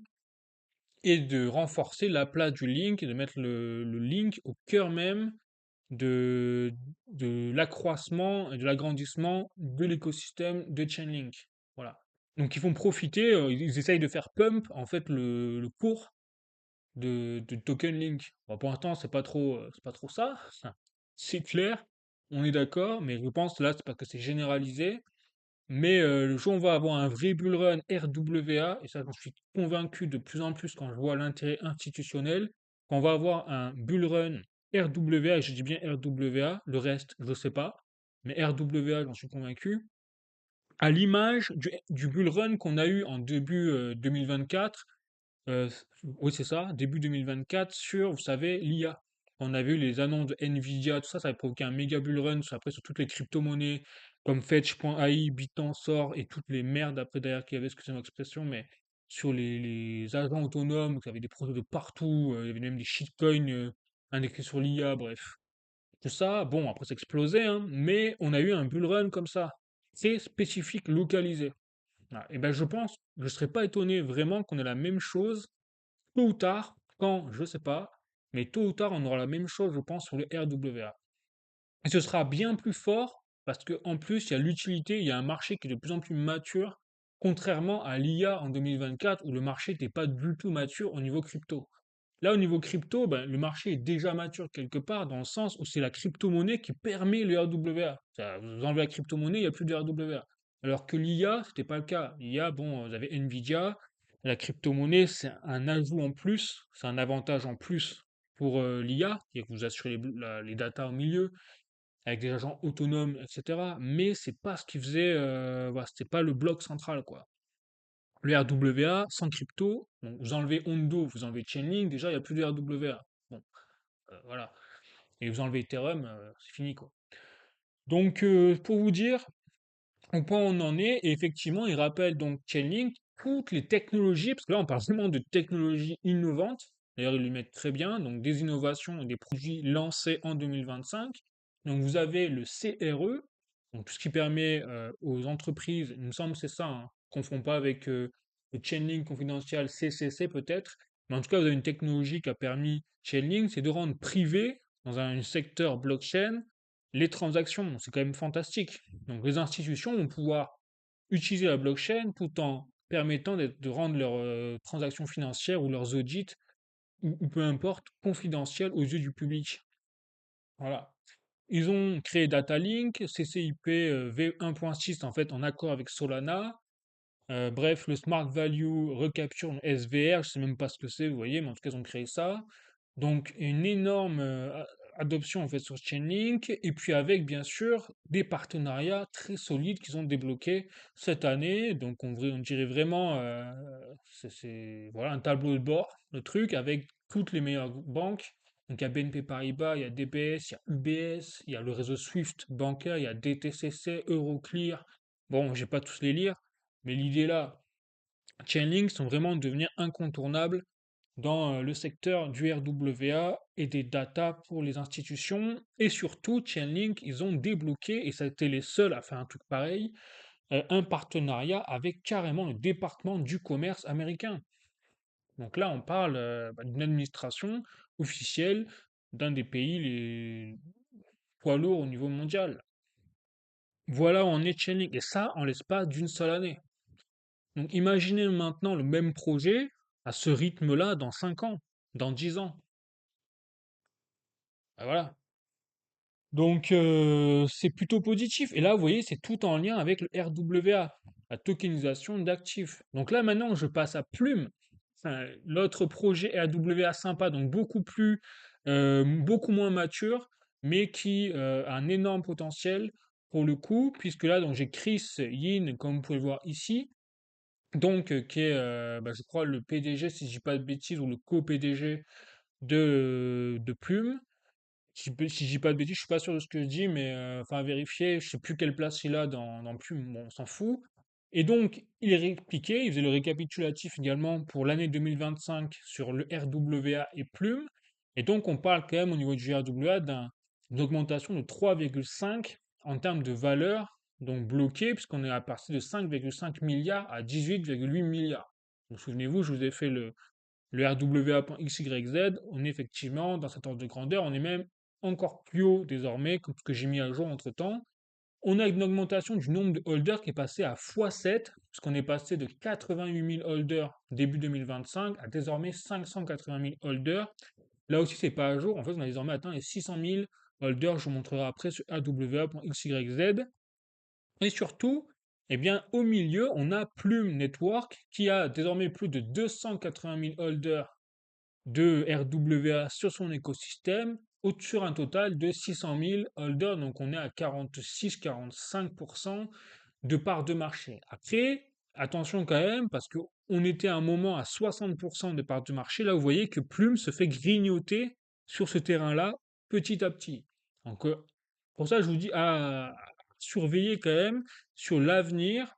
et de renforcer la place du link et de mettre le link au cœur même de, de l'accroissement et de l'agrandissement de l'écosystème de Chainlink. Voilà. Donc ils vont profiter, ils essayent de faire pump en fait le cours de token link. Bon, pour l'instant, c'est pas trop ça, c'est clair, on est d'accord, mais je pense là c'est parce que c'est généralisé. Mais le jour où on va avoir un vrai bull run RWA, et ça j'en suis convaincu de plus en plus quand je vois l'intérêt institutionnel, quand on va avoir un bull run RWA, et je dis bien RWA, le reste je sais pas, mais RWA j'en suis convaincu, à l'image du bull run qu'on a eu en début 2024, euh, oui c'est ça, début 2024 sur, vous savez, l'IA. On a vu les annonces de Nvidia, tout ça, ça a provoqué un méga bull run après sur toutes les crypto-monnaies comme Fetch.ai, Bitancor et toutes les merdes après derrière qu'il y avait, excusez-moi l'expression, mais sur les agents autonomes, qui avaient des projets de partout, il y avait même des shitcoins indexés sur l'IA, bref. Tout ça, bon, après c'est explosé, hein, mais on a eu un bull run comme ça. C'est spécifique, localisé. Voilà. Et ben je pense, je ne serais pas étonné vraiment qu'on ait la même chose tôt ou tard, quand, je sais pas, mais tôt ou tard, on aura la même chose, je pense, sur le RWA. Et ce sera bien plus fort parce qu'en plus, il y a l'utilité, il y a un marché qui est de plus en plus mature, contrairement à l'IA en 2024 où le marché n'était pas du tout mature au niveau crypto. Là, au niveau crypto, ben, le marché est déjà mature quelque part dans le sens où c'est la crypto-monnaie qui permet le RWA. Vous enlevez la crypto-monnaie, il n'y a plus de RWA. Alors que l'IA, c'était pas le cas. L'IA, bon, vous avez Nvidia, la crypto-monnaie, c'est un ajout en plus, c'est un avantage en plus pour l'IA, qui est que vous assurez les datas au milieu, avec des agents autonomes, etc. Mais c'est pas ce qui faisait, voilà, c'était pas le bloc central, quoi. Le RWA, sans crypto, bon, vous enlevez Ondo, vous enlevez Chainlink, déjà il n'y a plus de RWA. Bon, voilà. Et vous enlevez Ethereum, c'est fini, quoi. Donc, pour vous dire, au point où on en est, et effectivement, il rappelle donc Chainlink toutes les technologies, parce que là on parle vraiment de technologies innovantes, d'ailleurs ils le mettent très bien, donc des innovations et des produits lancés en 2025. Donc vous avez le CRE, donc tout ce qui permet aux entreprises, il me semble que c'est ça, hein, ne confond pas avec le Chainlink confidentiel CCC peut-être, mais en tout cas vous avez une technologie qui a permis Chainlink, c'est de rendre privé dans un secteur blockchain les transactions. Donc, c'est quand même fantastique. Donc les institutions vont pouvoir utiliser la blockchain tout en permettant de rendre leurs transactions financières ou leurs audits, ou peu importe, confidentiels aux yeux du public. Voilà. Ils ont créé Datalink, CCIP V1.6 en fait en accord avec Solana. Bref, le Smart Value Recapture SVR, je sais même pas ce que c'est, vous voyez, mais en tout cas ils ont créé ça. Donc une énorme adoption en fait sur Chainlink, et puis avec bien sûr des partenariats très solides qu'ils ont débloqués cette année. Donc on dirait vraiment voilà un tableau de bord, le truc avec toutes les meilleures banques. Donc il y a BNP Paribas, il y a DBS, il y a UBS, il y a le réseau Swift bancaire, il y a DTCC, Euroclear. Bon, je vais pas tous les lire, mais l'idée là, Chainlink sont vraiment devenir incontournables dans le secteur du RWA et des data pour les institutions. Et surtout, Chainlink, ils ont débloqué, et ça a été les seuls à faire un truc pareil, un partenariat avec carrément le département du commerce américain. Donc là, on parle d'une administration officielle d'un des pays les poids lourds au niveau mondial. Voilà où en est Chainlink, et ça en l'espace d'une seule année. Donc imaginez maintenant le même projet à ce rythme-là dans 5 ans, dans 10 ans. Ah, voilà. Donc c'est plutôt positif. Et là, vous voyez, c'est tout en lien avec le RWA, la tokenisation d'actifs. Donc là, maintenant, je passe à Plume. Enfin, l'autre projet RWA sympa, donc beaucoup moins mature, mais qui a un énorme potentiel pour le coup, puisque là, donc j'ai Chris Yin, comme vous pouvez le voir ici, donc qui est, bah, je crois, le PDG, si je dis pas de bêtises, ou le co-PDG de Plume. Si je dis pas de bêtises, je suis pas sûr de ce que je dis, mais enfin, à vérifier, je sais plus quelle place il a dans Plume, bon, on s'en fout. Et donc, il est répliqué, il faisait le récapitulatif également pour l'année 2025 sur le RWA et Plume. Et donc, on parle quand même au niveau du RWA d'une augmentation de 3,5 en termes de valeur, donc bloquée, puisqu'on est à partir de 5,5 milliards à 18,8 milliards. Donc, souvenez-vous, je vous ai fait le RWA.XYZ, on est effectivement dans cet ordre de grandeur, on est même encore plus haut désormais, que ce que j'ai mis à jour entre-temps. On a une augmentation du nombre de holders qui est passé à x7, puisqu'on est passé de 88 000 holders début 2025 à désormais 580 000 holders. Là aussi, c'est pas à jour. En fait, on a désormais atteint les 600 000 holders. Je vous montrerai après sur awa.xyz. Et surtout, eh bien, au milieu, on a Plume Network qui a désormais plus de 280 000 holders de RWA sur son écosystème, sur un total de 600 000 holders. Donc, on est à 46-45% de part de marché. Après, attention quand même, parce qu'on était à un moment à 60% de part de marché. Là, vous voyez que Plume se fait grignoter sur ce terrain-là, petit à petit. Donc, pour ça, je vous dis à surveiller quand même sur l'avenir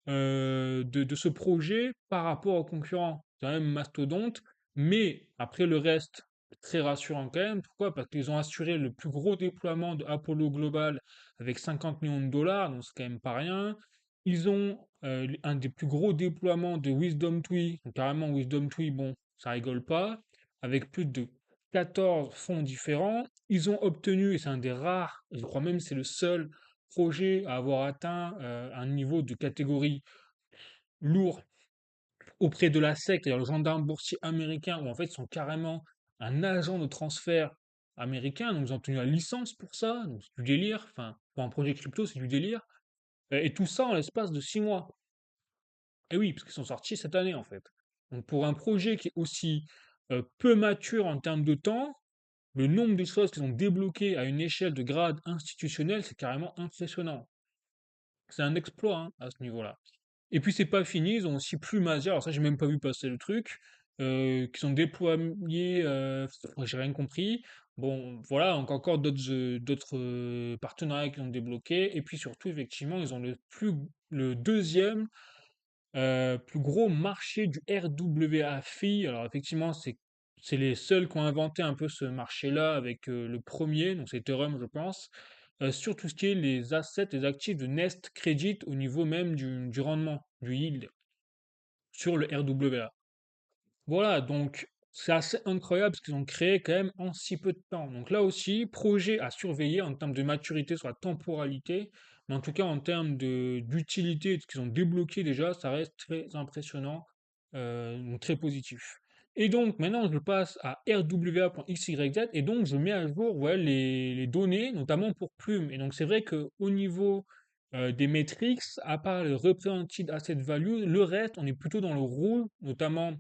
de ce projet par rapport aux concurrents. C'est quand même mastodonte, mais après le reste, très rassurant quand même. Pourquoi? Parce qu'ils ont assuré le plus gros déploiement de Apollo Global avec 50 millions de dollars, donc c'est quand même pas rien. Ils ont un des plus gros déploiements de Wisdom Tree, donc carrément Wisdom Tree, bon, ça rigole pas, avec plus de 14 fonds différents. Ils ont obtenu, et c'est un des rares, je crois même que c'est le seul projet à avoir atteint un niveau de catégorie lourd auprès de la SEC, c'est-à-dire le gendarme boursier américain, où en fait ils sont carrément un agent de transfert américain, donc ils ont obtenu la licence pour ça, donc c'est du délire, enfin, pour un projet crypto, c'est du délire, et tout ça en l'espace de 6 mois. Et oui, parce qu'ils sont sortis cette année en fait. Donc pour un projet qui est aussi peu mature en termes de temps, le nombre de choses qu'ils ont débloquées à une échelle de grade institutionnel, c'est carrément impressionnant. C'est un exploit hein, à ce niveau-là. Et puis c'est pas fini, ils ont aussi Plumasia, alors ça j'ai même pas vu passer le truc, qui sont déployés, j'ai rien compris. Bon, voilà, donc encore d'autres partenariats qui ont débloqué, et puis surtout effectivement ils ont le deuxième plus gros marché du RWA-FI. Alors effectivement c'est les seuls qui ont inventé un peu ce marché-là avec le premier, donc c'est Ethereum je pense, sur tout ce qui est les assets, les actifs de Nest Credit au niveau même du rendement, du yield sur le RWA. Voilà, donc c'est assez incroyable ce qu'ils ont créé quand même en si peu de temps. Donc là aussi, projet à surveiller en termes de maturité sur la temporalité, mais en tout cas en termes d'utilité, de ce qu'ils ont débloqué déjà, ça reste très impressionnant, donc très positif. Et donc maintenant je passe à rwa.xyz et donc je mets à jour ouais, les données, notamment pour Plume. Et donc c'est vrai qu'au niveau des metrics, à part le represented asset value, le reste on est plutôt dans le rouge, notamment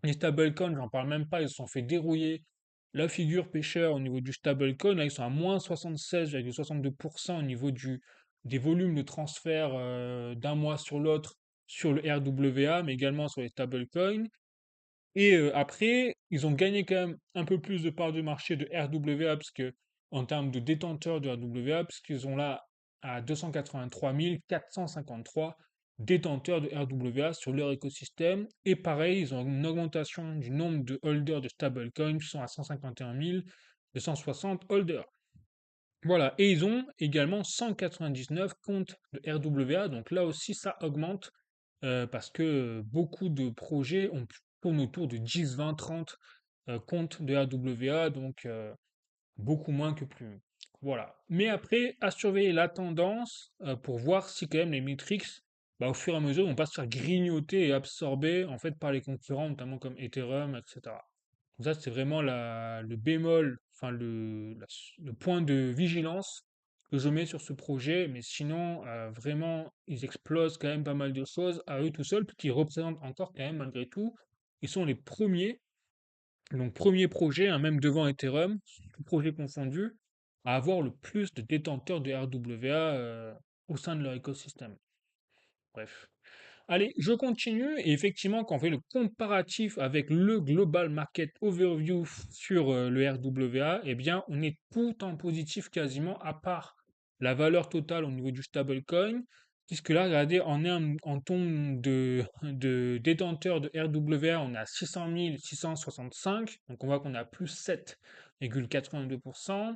les stablecoins, j'en parle même pas, ils se sont fait dérouiller la figure pêcheur au niveau du stablecoin. Là, ils sont à moins 76,62% au niveau des volumes de transfert d'un mois sur l'autre sur le RWA, mais également sur les stablecoins. Et après, ils ont gagné quand même un peu plus de parts de marché de RWA, parce que, en termes de détenteurs de RWA, puisqu'ils ont là à 283 453 détenteurs de RWA sur leur écosystème. Et pareil, ils ont une augmentation du nombre de holders de stablecoins, qui sont à 151 260 holders. Voilà, et ils ont également 199 comptes de RWA, donc là aussi ça augmente parce que beaucoup de projets tournent autour de 10, 20, 30 comptes de RWA, donc beaucoup moins que plus. Voilà. Mais après, à surveiller la tendance pour voir si quand même les metrics, bah, au fur et à mesure, vont pas se faire grignoter et absorber en fait par les concurrents, notamment comme Ethereum, etc. Donc ça, c'est vraiment le bémol, enfin le point de vigilance que je mets sur ce projet. Mais sinon, vraiment, ils explosent quand même pas mal de choses à eux tout seuls, qui représentent encore quand même malgré tout. Ils sont les premiers, donc premier projet, hein, même devant Ethereum, tout projet confondu, à avoir le plus de détenteurs de RWA au sein de leur écosystème. Bref. Allez, je continue. Et effectivement, quand on fait le comparatif avec le Global Market Overview sur le RWA, eh bien, on est tout en positif quasiment, à part la valeur totale au niveau du stablecoin. Puisque là, regardez, on est en tombe de détenteur de RWA, on est à 600 665, donc on voit qu'on a plus 7,82%.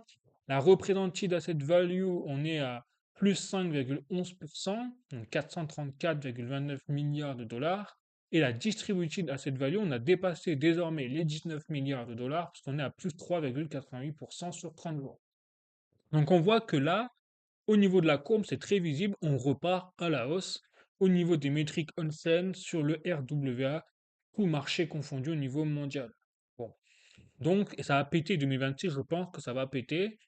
La represented asset value, on est à plus 5,11%, donc 434,29 milliards de dollars. Et la distributed asset value, on a dépassé désormais les 19 milliards de dollars, puisqu'on est à plus 3,88% sur 30 jours. Donc on voit que là, au niveau de la courbe, c'est très visible, on repart à la hausse. Au niveau des métriques Hansen sur le RWA, tout marché confondu au niveau mondial. Bon, donc et ça a pété 2026, je pense que ça va péter.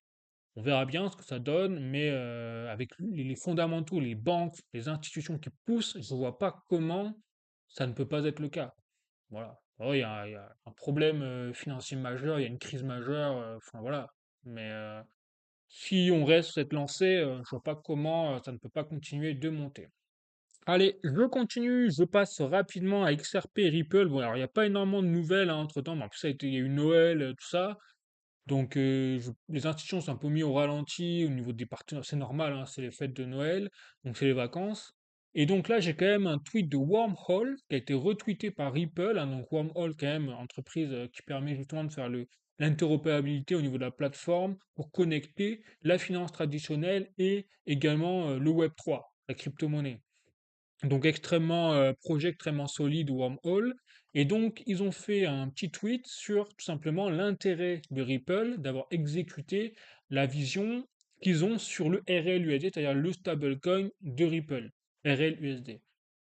On verra bien ce que ça donne, mais avec les fondamentaux, les banques, les institutions qui poussent, je ne vois pas comment ça ne peut pas être le cas. Voilà. Oh, il y a un problème financier majeur, il y a une crise majeure, enfin voilà. Mais si on reste sur cette lancée, je vois pas comment ça ne peut pas continuer de monter. Allez, je continue, je passe rapidement à XRP et Ripple. Bon, alors il n'y a pas énormément de nouvelles hein, entre-temps, mais en plus il y a eu Noël, tout ça. Donc les institutions sont un peu mis au ralenti au niveau des partenaires. C'est normal, hein, c'est les fêtes de Noël, donc c'est les vacances. Et donc là, j'ai quand même un tweet de Wormhole qui a été retweeté par Ripple, hein. Donc Wormhole, quand même, entreprise qui permet justement de faire l'interopérabilité au niveau de la plateforme pour connecter la finance traditionnelle et également le Web3, la crypto-monnaie. Donc projet extrêmement solide Wormhole. Et donc, ils ont fait un petit tweet sur tout simplement l'intérêt de Ripple d'avoir exécuté la vision qu'ils ont sur le RLUSD, c'est-à-dire le stablecoin de Ripple, RLUSD.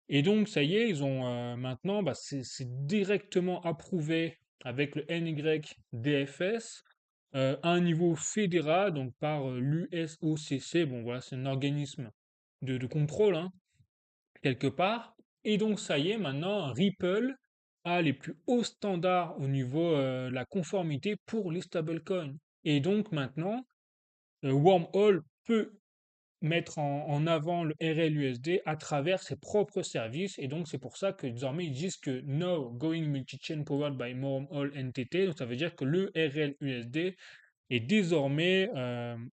Et donc, ça y est, ils ont maintenant, bah, c'est directement approuvé avec le NYDFS à un niveau fédéral, donc par l'USOCC. Bon, voilà, c'est un organisme de contrôle, hein, quelque part. Et donc, ça y est, maintenant, Ripple a les plus hauts standards au niveau de la conformité pour les stablecoins. Et donc, maintenant, Wormhole peut mettre en avant le RLUSD à travers ses propres services. Et donc, c'est pour ça que désormais, ils disent que Now Going Multi-Chain Powered by Wormhole NTT. Donc, ça veut dire que le RLUSD est désormais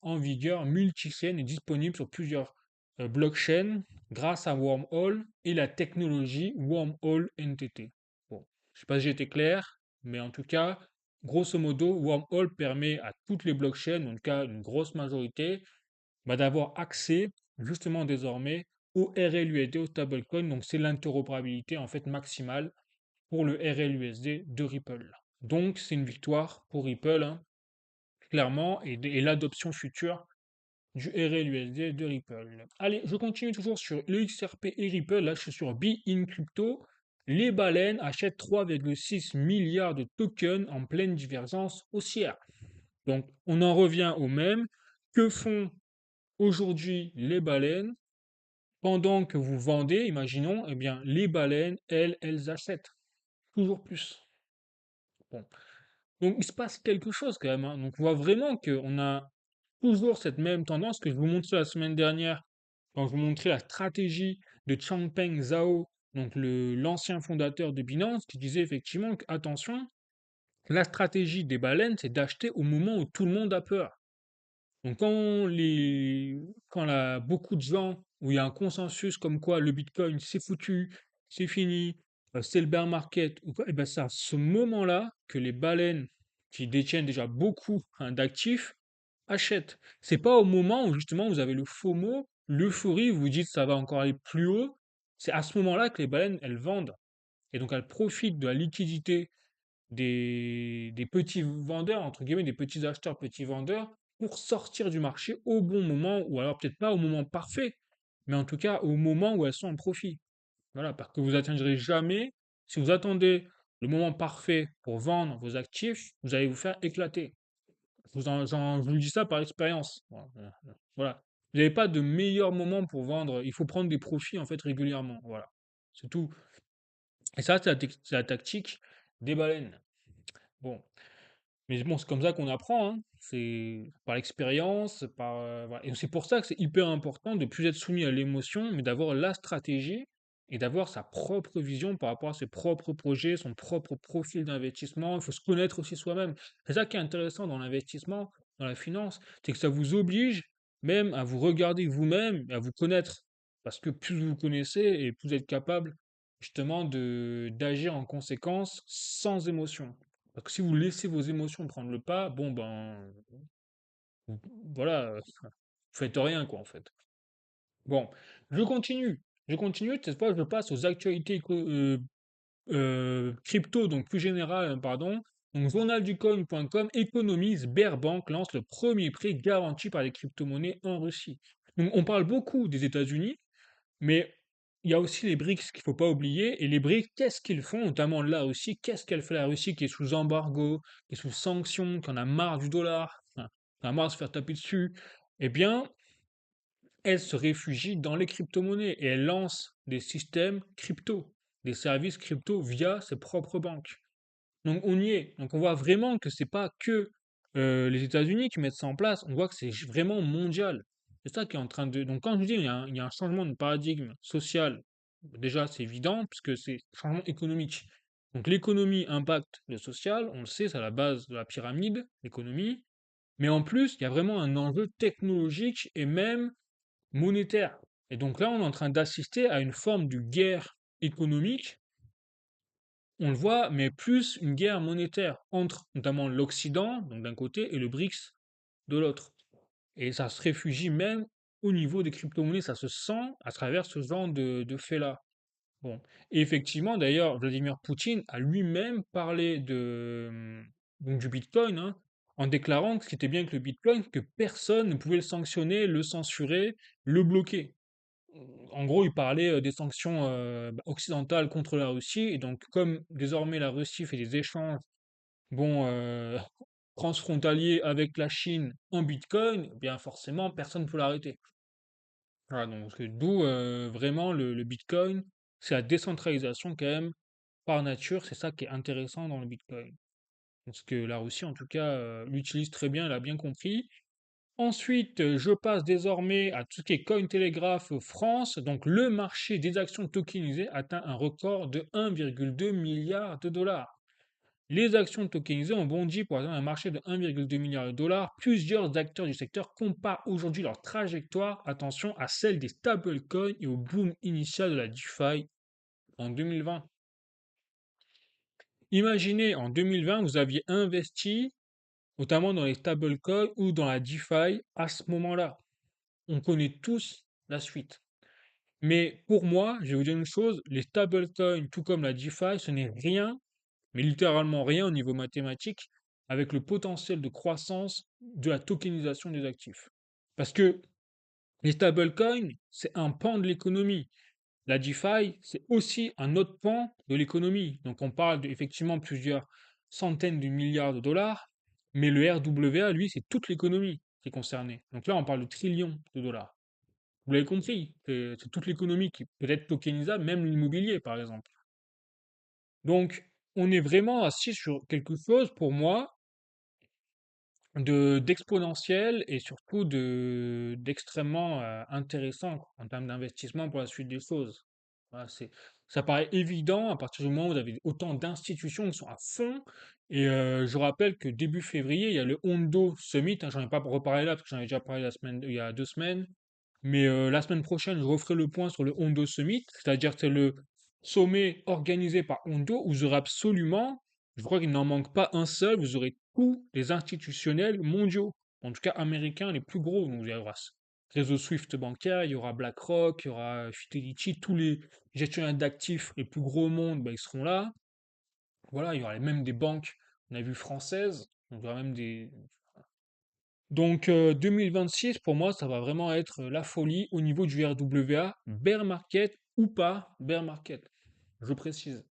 en vigueur multi-chain et disponible sur plusieurs blockchains grâce à Wormhole et la technologie Wormhole NTT. Bon, je ne sais pas si j'ai été clair, mais en tout cas, grosso modo, Wormhole permet à toutes les blockchains, en tout cas une grosse majorité, bah, d'avoir accès justement désormais au RLUSD, au stablecoin. Donc c'est l'interopérabilité en fait maximale pour le RLUSD de Ripple. Donc c'est une victoire pour Ripple, hein, clairement, et l'adoption future du RLUSD de Ripple. Allez, je continue toujours sur le XRP et Ripple. Là, je suis sur Be in Crypto. Les baleines achètent 3,6 milliards de tokens en pleine divergence haussière. Donc, on en revient au même. Que font aujourd'hui les baleines pendant que vous vendez, imaginons, eh bien, les baleines, elles achètent toujours plus. Bon. Donc, il se passe quelque chose quand même, hein. Donc, on voit vraiment qu'on a toujours cette même tendance que je vous montrais la semaine dernière, quand je vous montrais la stratégie de Changpeng Zhao, donc l'ancien fondateur de Binance, qui disait effectivement que, attention, la stratégie des baleines, c'est d'acheter au moment où tout le monde a peur. Donc beaucoup de gens, où il y a un consensus comme quoi le Bitcoin c'est foutu, c'est fini, c'est le bear market, ou quoi, et ben c'est à ce moment-là que les baleines qui détiennent déjà beaucoup hein, d'actifs achètent. C'est pas au moment où justement vous avez le FOMO, l'euphorie, vous vous dites ça va encore aller plus haut. C'est à ce moment-là que les baleines elles vendent. Et donc elles profitent de la liquidité des petits vendeurs, entre guillemets, des petits acheteurs, petits vendeurs, pour sortir du marché au bon moment, ou alors peut-être pas au moment parfait, mais en tout cas au moment où elles sont en profit. Voilà, parce que vous n'atteindrez jamais, si vous attendez le moment parfait pour vendre vos actifs, vous allez vous faire éclater. Je vous dis ça par expérience. Voilà. Voilà. Vous n'avez pas de meilleur moment pour vendre. Il faut prendre des profits en fait régulièrement. Voilà. C'est tout. Et ça, c'est la tactique des baleines. Bon. Mais bon, c'est comme ça qu'on apprend, hein. C'est par l'expérience, voilà. Et c'est pour ça que c'est hyper important de plus être soumis à l'émotion, mais d'avoir la stratégie et d'avoir sa propre vision par rapport à ses propres projets, son propre profil d'investissement. Il faut se connaître aussi soi-même. C'est ça qui est intéressant dans l'investissement, dans la finance, c'est que ça vous oblige même à vous regarder vous-même, et à vous connaître. parce que plus vous vous connaissez et plus vous êtes capable justement d'agir en conséquence sans émotion. Parce que si vous laissez vos émotions prendre le pas, bon ben vous- voilà, vous faites rien quoi en fait. Bon, je continue. Je continue, cette fois je passe aux actualités crypto, donc plus général, pardon. Donc, journalducoin.com économise, Bear Bank lance le premier prêt garanti par les crypto-monnaies en Russie. Donc, on parle beaucoup des États-Unis, mais il y a aussi les BRICS qu'il ne faut pas oublier. Et les BRICS, qu'est-ce qu'ils font, notamment la Russie? Qu'est-ce qu'elle fait la Russie qui est sous embargo, qui est sous sanctions, qui en a marre du dollar, enfin, qui en a marre de se faire taper dessus? Eh bien, elle se réfugie dans les crypto-monnaies et elle lance des systèmes crypto, des services crypto via ses propres banques. Donc on y est. Donc on voit vraiment que c'est pas que les États-Unis qui mettent ça en place, on voit que c'est vraiment mondial. C'est ça qui est en train de. Donc quand je dis il y a un changement de paradigme social, déjà c'est évident, puisque c'est un changement économique. Donc l'économie impacte le social, on le sait, c'est à la base de la pyramide, l'économie. Mais en plus, il y a vraiment un enjeu technologique et même monétaire. Et donc là, on est en train d'assister à une forme de guerre économique, on le voit, mais plus une guerre monétaire entre notamment l'Occident, donc d'un côté, et le BRICS de l'autre. Et ça se réfugie même au niveau des crypto-monnaies, ça se sent à travers ce genre de faits-là. Bon. Et effectivement, d'ailleurs, Vladimir Poutine a lui-même parlé donc du Bitcoin, hein, en déclarant que ce qui était bien avec le Bitcoin, que personne ne pouvait le sanctionner, le censurer, le bloquer. En gros, il parlait des sanctions occidentales contre la Russie, et donc comme désormais la Russie fait des échanges bon, transfrontaliers avec la Chine en Bitcoin, eh bien forcément personne ne peut l'arrêter. Voilà, donc d'où vraiment le Bitcoin, c'est la décentralisation quand même par nature, c'est ça qui est intéressant dans le Bitcoin. Parce que la Russie en tout cas l'utilise très bien, elle a bien compris. Ensuite, je passe désormais à tout ce qui est Cointelegraph France. Donc, le marché des actions tokenisées atteint un record de 1,2 milliard de dollars. Les actions tokenisées ont bondi pour atteindre un marché de 1,2 milliard de dollars. Plusieurs acteurs du secteur comparent aujourd'hui leur trajectoire, attention, à celle des stablecoins et au boom initial de la DeFi en 2020. Imaginez, en 2020, vous aviez investi, notamment dans les stablecoins ou dans la DeFi à ce moment-là. On connaît tous la suite. Mais pour moi, je vais vous dire une chose, les stablecoins, tout comme la DeFi, ce n'est rien, mais littéralement rien au niveau mathématique, avec le potentiel de croissance de la tokenisation des actifs. Parce que les stablecoins, c'est un pan de l'économie. La DeFi, c'est aussi un autre pan de l'économie. Donc on parle effectivement plusieurs centaines de milliards de dollars, mais le RWA, lui, c'est toute l'économie qui est concernée. Donc là, on parle de trillions de dollars. Vous l'avez compris, c'est toute l'économie qui peut être tokenisable, même l'immobilier par exemple. Donc, on est vraiment assis sur quelque chose, pour moi, d'exponentiel et surtout d'extrêmement intéressant quoi, en termes d'investissement pour la suite des choses. Voilà, ça paraît évident à partir du moment où vous avez autant d'institutions qui sont à fond. Et je rappelle que début février, il y a le Hondo Summit, hein, j'en ai pas reparlé là parce que j'en ai déjà parlé il y a 2 semaines. Mais la semaine prochaine, je referai le point sur le Hondo Summit, c'est-à-dire que c'est le sommet organisé par Hondo où vous aurez absolument, je crois qu'il n'en manque pas un seul, vous aurez tous les institutionnels mondiaux, en tout cas américains les plus gros. Donc il y aura réseau Swift bancaire, il y aura BlackRock, il y aura Fidelity, tous les gestionnaires d'actifs les plus gros au monde, bah, ils seront là. Voilà, il y aura même des banques, on a vu françaises, donc il y aura même des, donc 2026, pour moi, ça va vraiment être la folie au niveau du RWA, bear market ou pas bear market, je précise.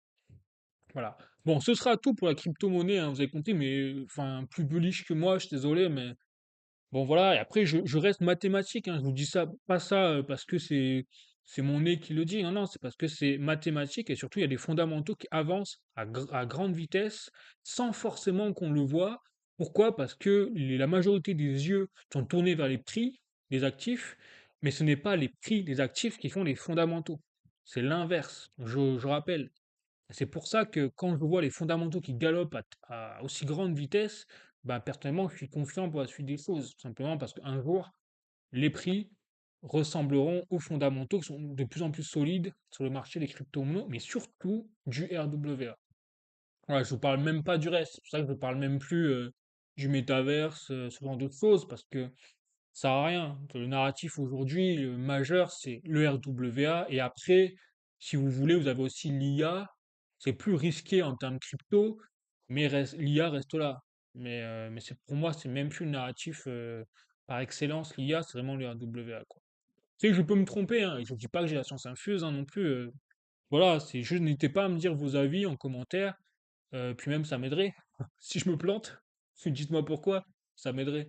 Voilà. Bon, ce sera tout pour la crypto-monnaie, hein, vous avez compris, mais enfin, plus bullish que moi, je suis désolé, mais bon, voilà. Et après, je reste mathématique, hein, je vous dis ça, pas ça parce que c'est mon nez qui le dit, non, non, c'est parce que c'est mathématique et surtout, il y a des fondamentaux qui avancent à grande vitesse sans forcément qu'on le voit. Pourquoi? Parce que la majorité des yeux sont tournés vers les prix des actifs, mais ce n'est pas les prix des actifs qui font les fondamentaux. C'est l'inverse, je rappelle. C'est pour ça que quand je vois les fondamentaux qui galopent à aussi grande vitesse, bah, personnellement, je suis confiant pour la suite des choses. Tout simplement parce qu'un jour, les prix ressembleront aux fondamentaux qui sont de plus en plus solides sur le marché des crypto-monnaies, mais surtout du RWA. Voilà, je vous parle même pas du reste. C'est pour ça que je ne parle même plus du métaverse, ce genre de choses, parce que ça sert à rien. Le narratif aujourd'hui, le majeur, c'est le RWA. Et après, si vous voulez, vous avez aussi l'IA. C'est plus risqué en termes crypto, mais l'IA reste là. Mais pour moi, c'est même plus le narratif par excellence. L'IA, c'est vraiment le RWA, quoi. Tu sais, je peux me tromper, hein, et je ne dis pas que j'ai la science infuse hein, non plus. Voilà, c'est juste, n'hésitez pas à me dire vos avis en commentaire. Puis même, ça m'aiderait. Si je me plante, dites-moi pourquoi, ça m'aiderait.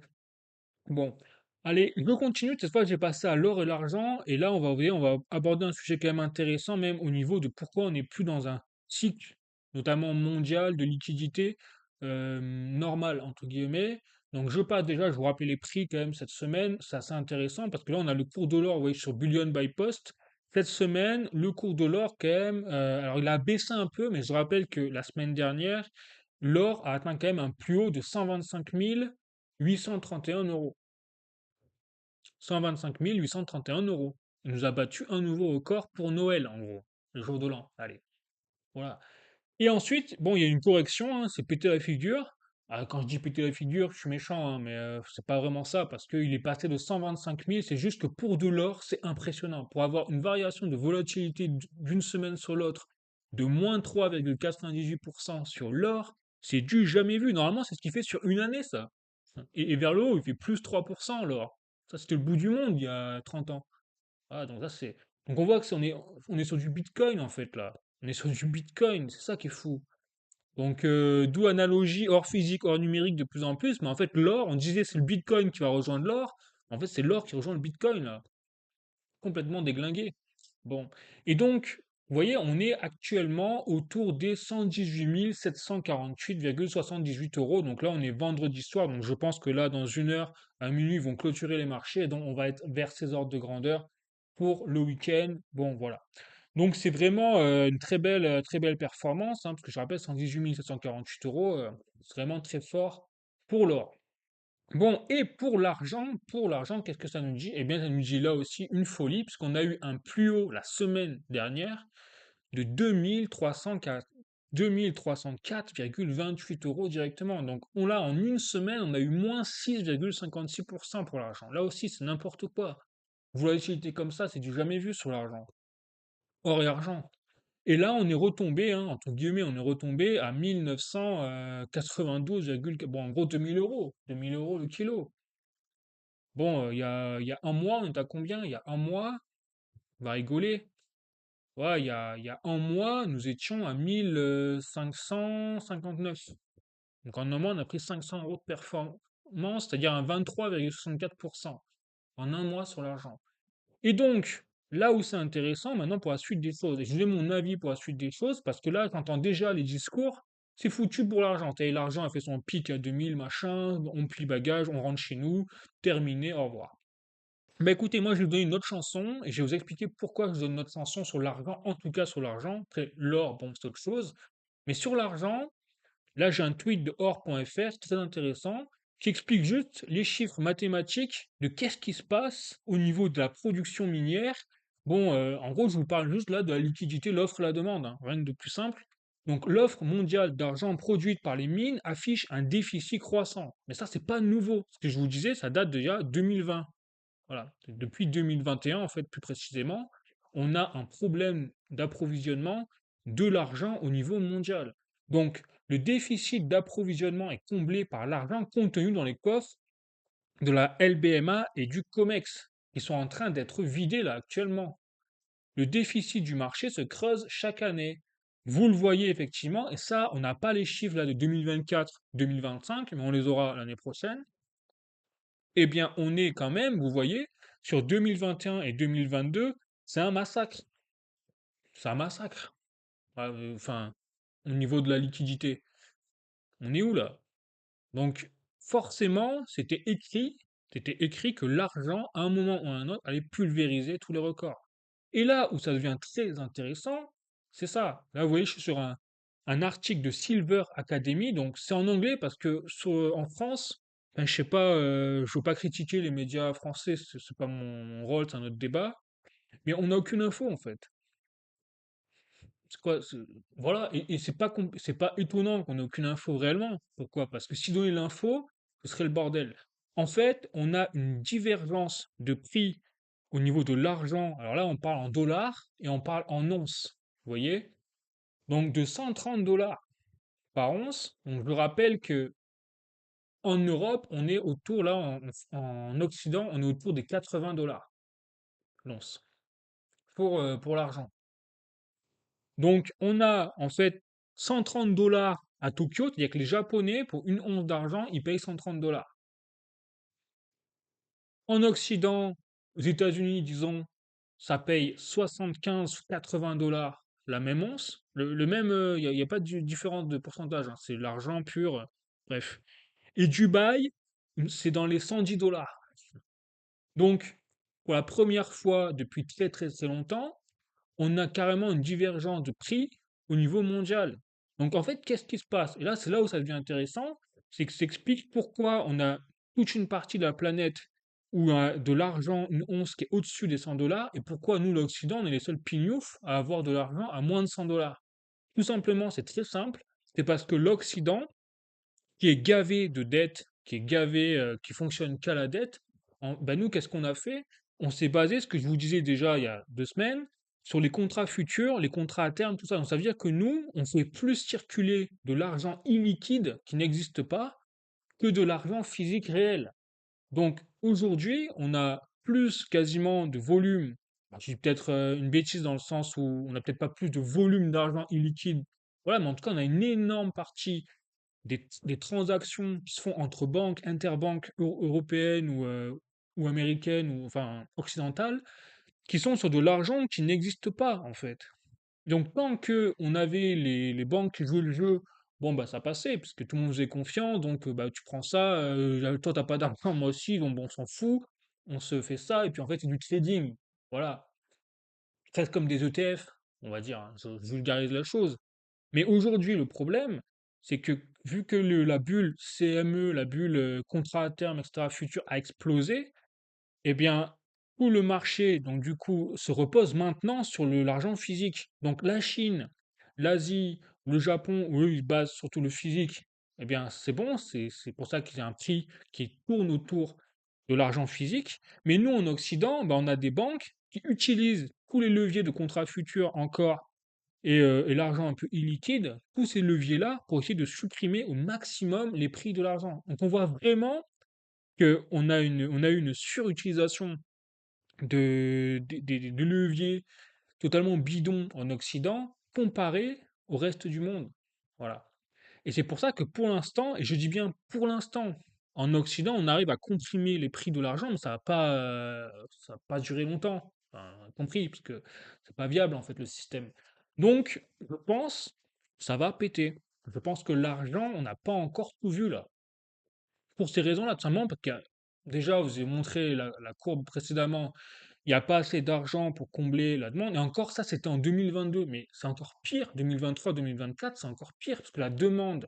Bon, allez, je continue. Cette fois, j'ai passé à l'or et l'argent. Et là, vous voyez, on va aborder un sujet quand même intéressant, même au niveau de pourquoi on n'est plus dans un cycle, notamment mondial, de liquidité normal, entre guillemets. Donc, je passe déjà, je vous rappelle les prix quand même cette semaine. C'est assez intéressant parce que là, on a le cours de l'or, vous voyez, sur Bullion by Post. Cette semaine, le cours de l'or, quand même, alors il a baissé un peu, mais je rappelle que la semaine dernière, l'or a atteint quand même un plus haut de 125 831 euros. 125 831 euros. Il nous a battu un nouveau record pour Noël, en gros, le jour de l'an. Allez, voilà. Et ensuite, bon, il y a une correction, hein, c'est péter la figure. Ah, quand je dis péter la figure, je suis méchant, hein, mais c'est pas vraiment ça, parce qu'il est passé de 125 000, c'est juste que pour de l'or, c'est impressionnant. Pour avoir une variation de volatilité d'une semaine sur l'autre de moins 3,98% sur l'or, c'est du jamais vu. Normalement, c'est ce qu'il fait sur une année, ça. Et vers le haut, il fait plus 3% l'or. Ça, c'était le bout du monde il y a 30 ans. Ah, donc là, c'est. Donc on voit que on est sur du Bitcoin en fait là. On est sur du Bitcoin, c'est ça qui est fou. Donc d'où analogie hors physique, hors numérique de plus en plus. Mais en fait, l'or, on disait c'est le Bitcoin qui va rejoindre l'or. En fait, c'est l'or qui rejoint le Bitcoin là. Complètement déglingué. Bon. Et donc, vous voyez, on est actuellement autour des 118 748,78 euros. Donc là, on est vendredi soir. Donc je pense que là, dans une heure, à minuit, ils vont clôturer les marchés. Et donc, on va être vers ces ordres de grandeur pour le week-end. Bon, voilà. Donc c'est vraiment une très belle performance, hein, parce que je rappelle, 118 748 euros, c'est vraiment très fort pour l'or. Bon, et pour l'argent, qu'est-ce que ça nous dit? Eh bien, ça nous dit là aussi une folie, puisqu'on a eu un plus haut la semaine dernière de 2304,28 euros directement. Donc, on l'a en une semaine, on a eu moins 6,56% pour l'argent. Là aussi, c'est n'importe quoi. Volatilité comme ça, c'est du jamais vu sur l'argent. Or et argent. Et là, on est retombé, hein, entre guillemets, on est retombé à 1992, bon, en gros 2000 euros, 2000 euros le kilo. Bon, il y a un mois, on est à combien? Il y a un mois, on va rigoler. Ouais, il y a un mois, nous étions à 1559. Donc en un mois, on a pris 500 euros de performance, c'est-à-dire un 23,64% en un mois sur l'argent. Et donc, là où c'est intéressant maintenant pour la suite des choses, et je vais mon avis pour la suite des choses, parce que là, j'entends déjà les discours, c'est foutu pour l'argent. L'argent a fait son pic à 2000, machin, on plie bagage, on rentre chez nous, terminé, au revoir. Bah écoutez, moi je vais vous donner une autre chanson, et je vais vous expliquer pourquoi je vous donne une autre chanson sur l'argent, en tout cas sur l'argent. Après, l'or, bon, c'est autre chose. Mais sur l'argent, là, j'ai un tweet de or.fr très intéressant qui explique juste les chiffres mathématiques de qu'est-ce qui se passe au niveau de la production minière. Bon, en gros, je vous parle juste là de la liquidité, l'offre et la demande, hein, rien de plus simple. Donc, l'offre mondiale d'argent produite par les mines affiche un déficit croissant. Mais ça, c'est pas nouveau. Ce que je vous disais, ça date déjà 2020. Voilà, depuis 2021, en fait, plus précisément, on a un problème d'approvisionnement de l'argent au niveau mondial. Donc, le déficit d'approvisionnement est comblé par l'argent contenu dans les coffres de la LBMA et du COMEX, qui sont en train d'être vidés là actuellement. Le déficit du marché se creuse chaque année. Vous le voyez effectivement, et ça, on n'a pas les chiffres là de 2024-2025, mais on les aura l'année prochaine. Eh bien, on est quand même, vous voyez, sur 2021 et 2022, c'est un massacre. C'est un massacre. Enfin, au niveau de la liquidité. On est où là? Donc, forcément, c'était écrit que l'argent, à un moment ou à un autre, allait pulvériser tous les records. Et là où ça devient très intéressant, c'est ça. Là, vous voyez, je suis sur un article de Silver Academy, donc c'est en anglais parce que en France, enfin, je sais pas, je veux pas critiquer les médias français, c'est pas mon rôle, c'est un autre débat, mais on n'a aucune info, en fait. C'est quoi? Voilà, et c'est pas étonnant qu'on ait aucune info réellement. Pourquoi? Parce que si donner l'info, ce serait le bordel. En fait, on a une divergence de prix au niveau de l'argent. Alors là, on parle en dollars et on parle en onces. Vous voyez? Donc de 130 dollars par once. Donc je rappelle que en Europe, on est autour, là, en Occident, on est autour des 80 dollars l'once pour l'argent. Donc, on a en fait 130 dollars à Tokyo, c'est-à-dire que les Japonais, pour une once d'argent, ils payent 130 dollars. En Occident, aux États-Unis, disons, ça paye 75 ou 80 dollars la même once. Le même, il y a pas de différence de pourcentage, hein, c'est l'argent pur. Bref. Et Dubaï, c'est dans les 110 dollars. Donc, pour la première fois depuis très très très longtemps, on a carrément une divergence de prix au niveau mondial. Donc en fait, qu'est-ce qui se passe? Et là, c'est là où ça devient intéressant, c'est que ça explique pourquoi on a toute une partie de la planète où de l'argent, une once qui est au-dessus des 100 dollars, et pourquoi nous, l'Occident, on est les seuls pignoufs à avoir de l'argent à moins de 100 dollars. Tout simplement, c'est très simple, c'est parce que l'Occident, qui est gavé de dettes, qui est gavé, qui fonctionne qu'à la dette, bah nous, qu'est-ce qu'on a fait? On s'est basé, ce que je vous disais déjà il y a 2 semaines, sur les contrats futurs, les contrats à terme, tout ça. Donc ça veut dire que nous, on fait plus circuler de l'argent illiquide qui n'existe pas que de l'argent physique réel. Donc aujourd'hui, on a plus quasiment de volume. Alors, je dis peut-être une bêtise dans le sens où on n'a peut-être pas plus de volume d'argent illiquide. Voilà, mais en tout cas, on a une énorme partie des transactions qui se font entre banques, interbanques européennes ou américaines ou enfin occidentales, qui sont sur de l'argent qui n'existe pas en fait. Donc tant que on avait les banques qui jouaient le jeu, bon bah ça passait, parce que tout le monde faisait confiance, donc bah tu prends ça, toi t'as pas d'argent, moi aussi, donc bon on s'en fout, on se fait ça, et puis en fait c'est du trading, voilà, presque comme des ETF, on va dire, hein, je vulgarise la chose. Mais aujourd'hui, le problème, c'est que vu que la bulle CME, la bulle contrat à terme, etc., futur a explosé, eh bien, tout le marché, donc du coup, se repose maintenant sur l'argent physique. Donc la Chine, l'Asie, le Japon, où eux, ils basent surtout le physique, eh bien, c'est bon, c'est pour ça qu'il y a un prix qui tourne autour de l'argent physique. Mais nous, en Occident, ben, on a des banques qui utilisent tous les leviers de contrats futurs encore et l'argent un peu illiquide, tous ces leviers-là pour essayer de supprimer au maximum les prix de l'argent. Donc on voit vraiment on a une surutilisation des leviers totalement bidons en Occident comparé au reste du monde. Voilà. Et c'est pour ça que pour l'instant, et je dis bien pour l'instant, en Occident, on arrive à comprimer les prix de l'argent, mais ça va pas durer longtemps. Enfin, compris, parce que c'est pas viable en fait le système. Donc, je pense, ça va péter. Je pense que l'argent, on n'a pas encore tout vu là. Pour ces raisons-là, tout simplement, parce que déjà, je vous ai montré la courbe précédemment, il n'y a pas assez d'argent pour combler la demande. Et encore, ça, c'était en 2022, mais c'est encore pire. 2023, 2024, c'est encore pire, parce que la demande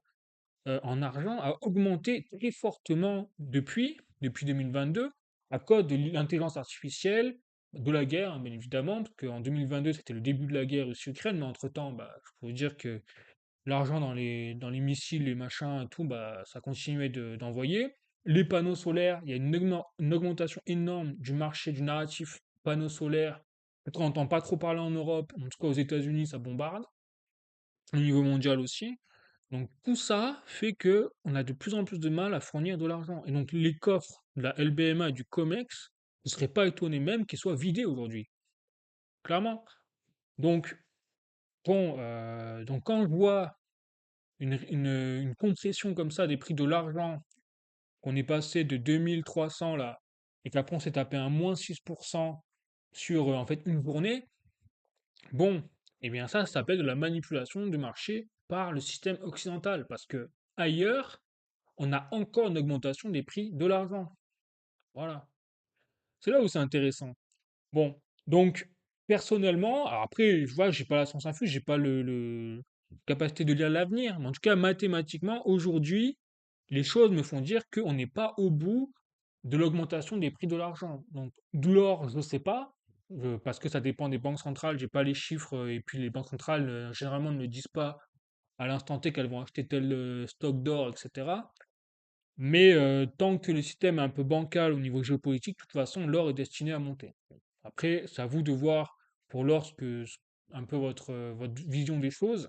en argent a augmenté très fortement depuis 2022, à cause de l'intelligence artificielle, de la guerre, hein, bien évidemment, parce qu'en 2022, c'était le début de la guerre Russie-Ukraine, mais entre-temps, bah, je peux vous dire que l'argent dans les missiles, les machins et tout, bah, ça continuait d'envoyer. Les panneaux solaires, il y a une augmentation énorme du marché du narratif panneaux solaires. Peut-être on n'entend pas trop parler en Europe, en tout cas aux États-Unis, ça bombarde, au niveau mondial aussi. Donc tout ça fait que on a de plus en plus de mal à fournir de l'argent. Et donc les coffres de la LBMA et du COMEX ne seraient pas étonnés même qu'ils soient vidés aujourd'hui, clairement. Donc bon, donc quand je vois une concession comme ça des prix de l'argent, qu'on est passé de 2300 là, et qu'après on s'est tapé un moins 6% sur en fait une journée, bon, eh bien ça s'appelle de la manipulation du marché par le système occidental, parce que ailleurs, on a encore une augmentation des prix de l'argent. Voilà. C'est là où c'est intéressant. Bon, donc, personnellement, alors après, je vois, j'ai pas la science infuse, j'ai pas capacité de lire l'avenir, mais en tout cas, mathématiquement, aujourd'hui, les choses me font dire qu'on n'est pas au bout de l'augmentation des prix de l'argent. Donc, de l'or, je ne sais pas, parce que ça dépend des banques centrales, j'ai pas les chiffres, et puis les banques centrales, généralement, ne me disent pas à l'instant T qu'elles vont acheter tel stock d'or, etc. Mais tant que le système est un peu bancal au niveau géopolitique, de toute façon, l'or est destiné à monter. Après, c'est à vous de voir pour l'or un peu votre vision des choses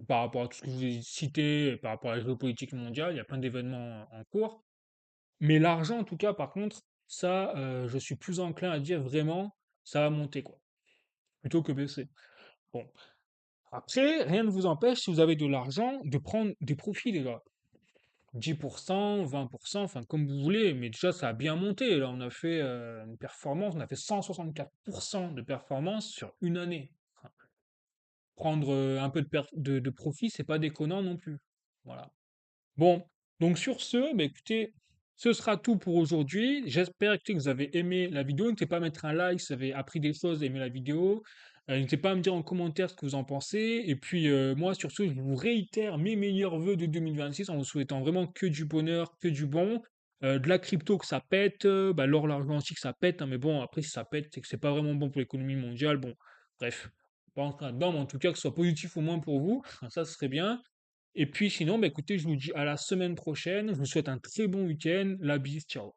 par rapport à tout ce que je vous ai cité, et par rapport à la géopolitique mondiale. Il y a plein d'événements en cours. Mais l'argent, en tout cas, par contre, ça, je suis plus enclin à dire vraiment, ça va monter, quoi, plutôt que baisser. Bon. Après, rien ne vous empêche, si vous avez de l'argent, de prendre des profits déjà. 10%, 20%, enfin comme vous voulez, mais déjà ça a bien monté. Là, on a fait une performance, on a fait 164% de performance sur une année. Enfin, prendre un peu de profit, c'est pas déconnant non plus. Voilà. Bon, donc sur ce, bah, écoutez, ce sera tout pour aujourd'hui. J'espère que vous avez aimé la vidéo. N'hésitez pas à mettre un like si vous avez appris des choses, aimé la vidéo. N'hésitez pas à me dire en commentaire ce que vous en pensez. Et puis moi, sur ce, je vous réitère mes meilleurs vœux de 2026 en vous souhaitant vraiment que du bonheur, que du bon. De la crypto que ça pète, bah, l'or, l'argent aussi que ça pète, hein, mais bon, après si ça pète, c'est que c'est pas vraiment bon pour l'économie mondiale. Bon, bref, pas entrer là-dedans, mais en tout cas que ce soit positif au moins pour vous, ça ce serait bien. Et puis sinon, bah, écoutez, je vous dis à la semaine prochaine. Je vous souhaite un très bon week-end. La bise, ciao.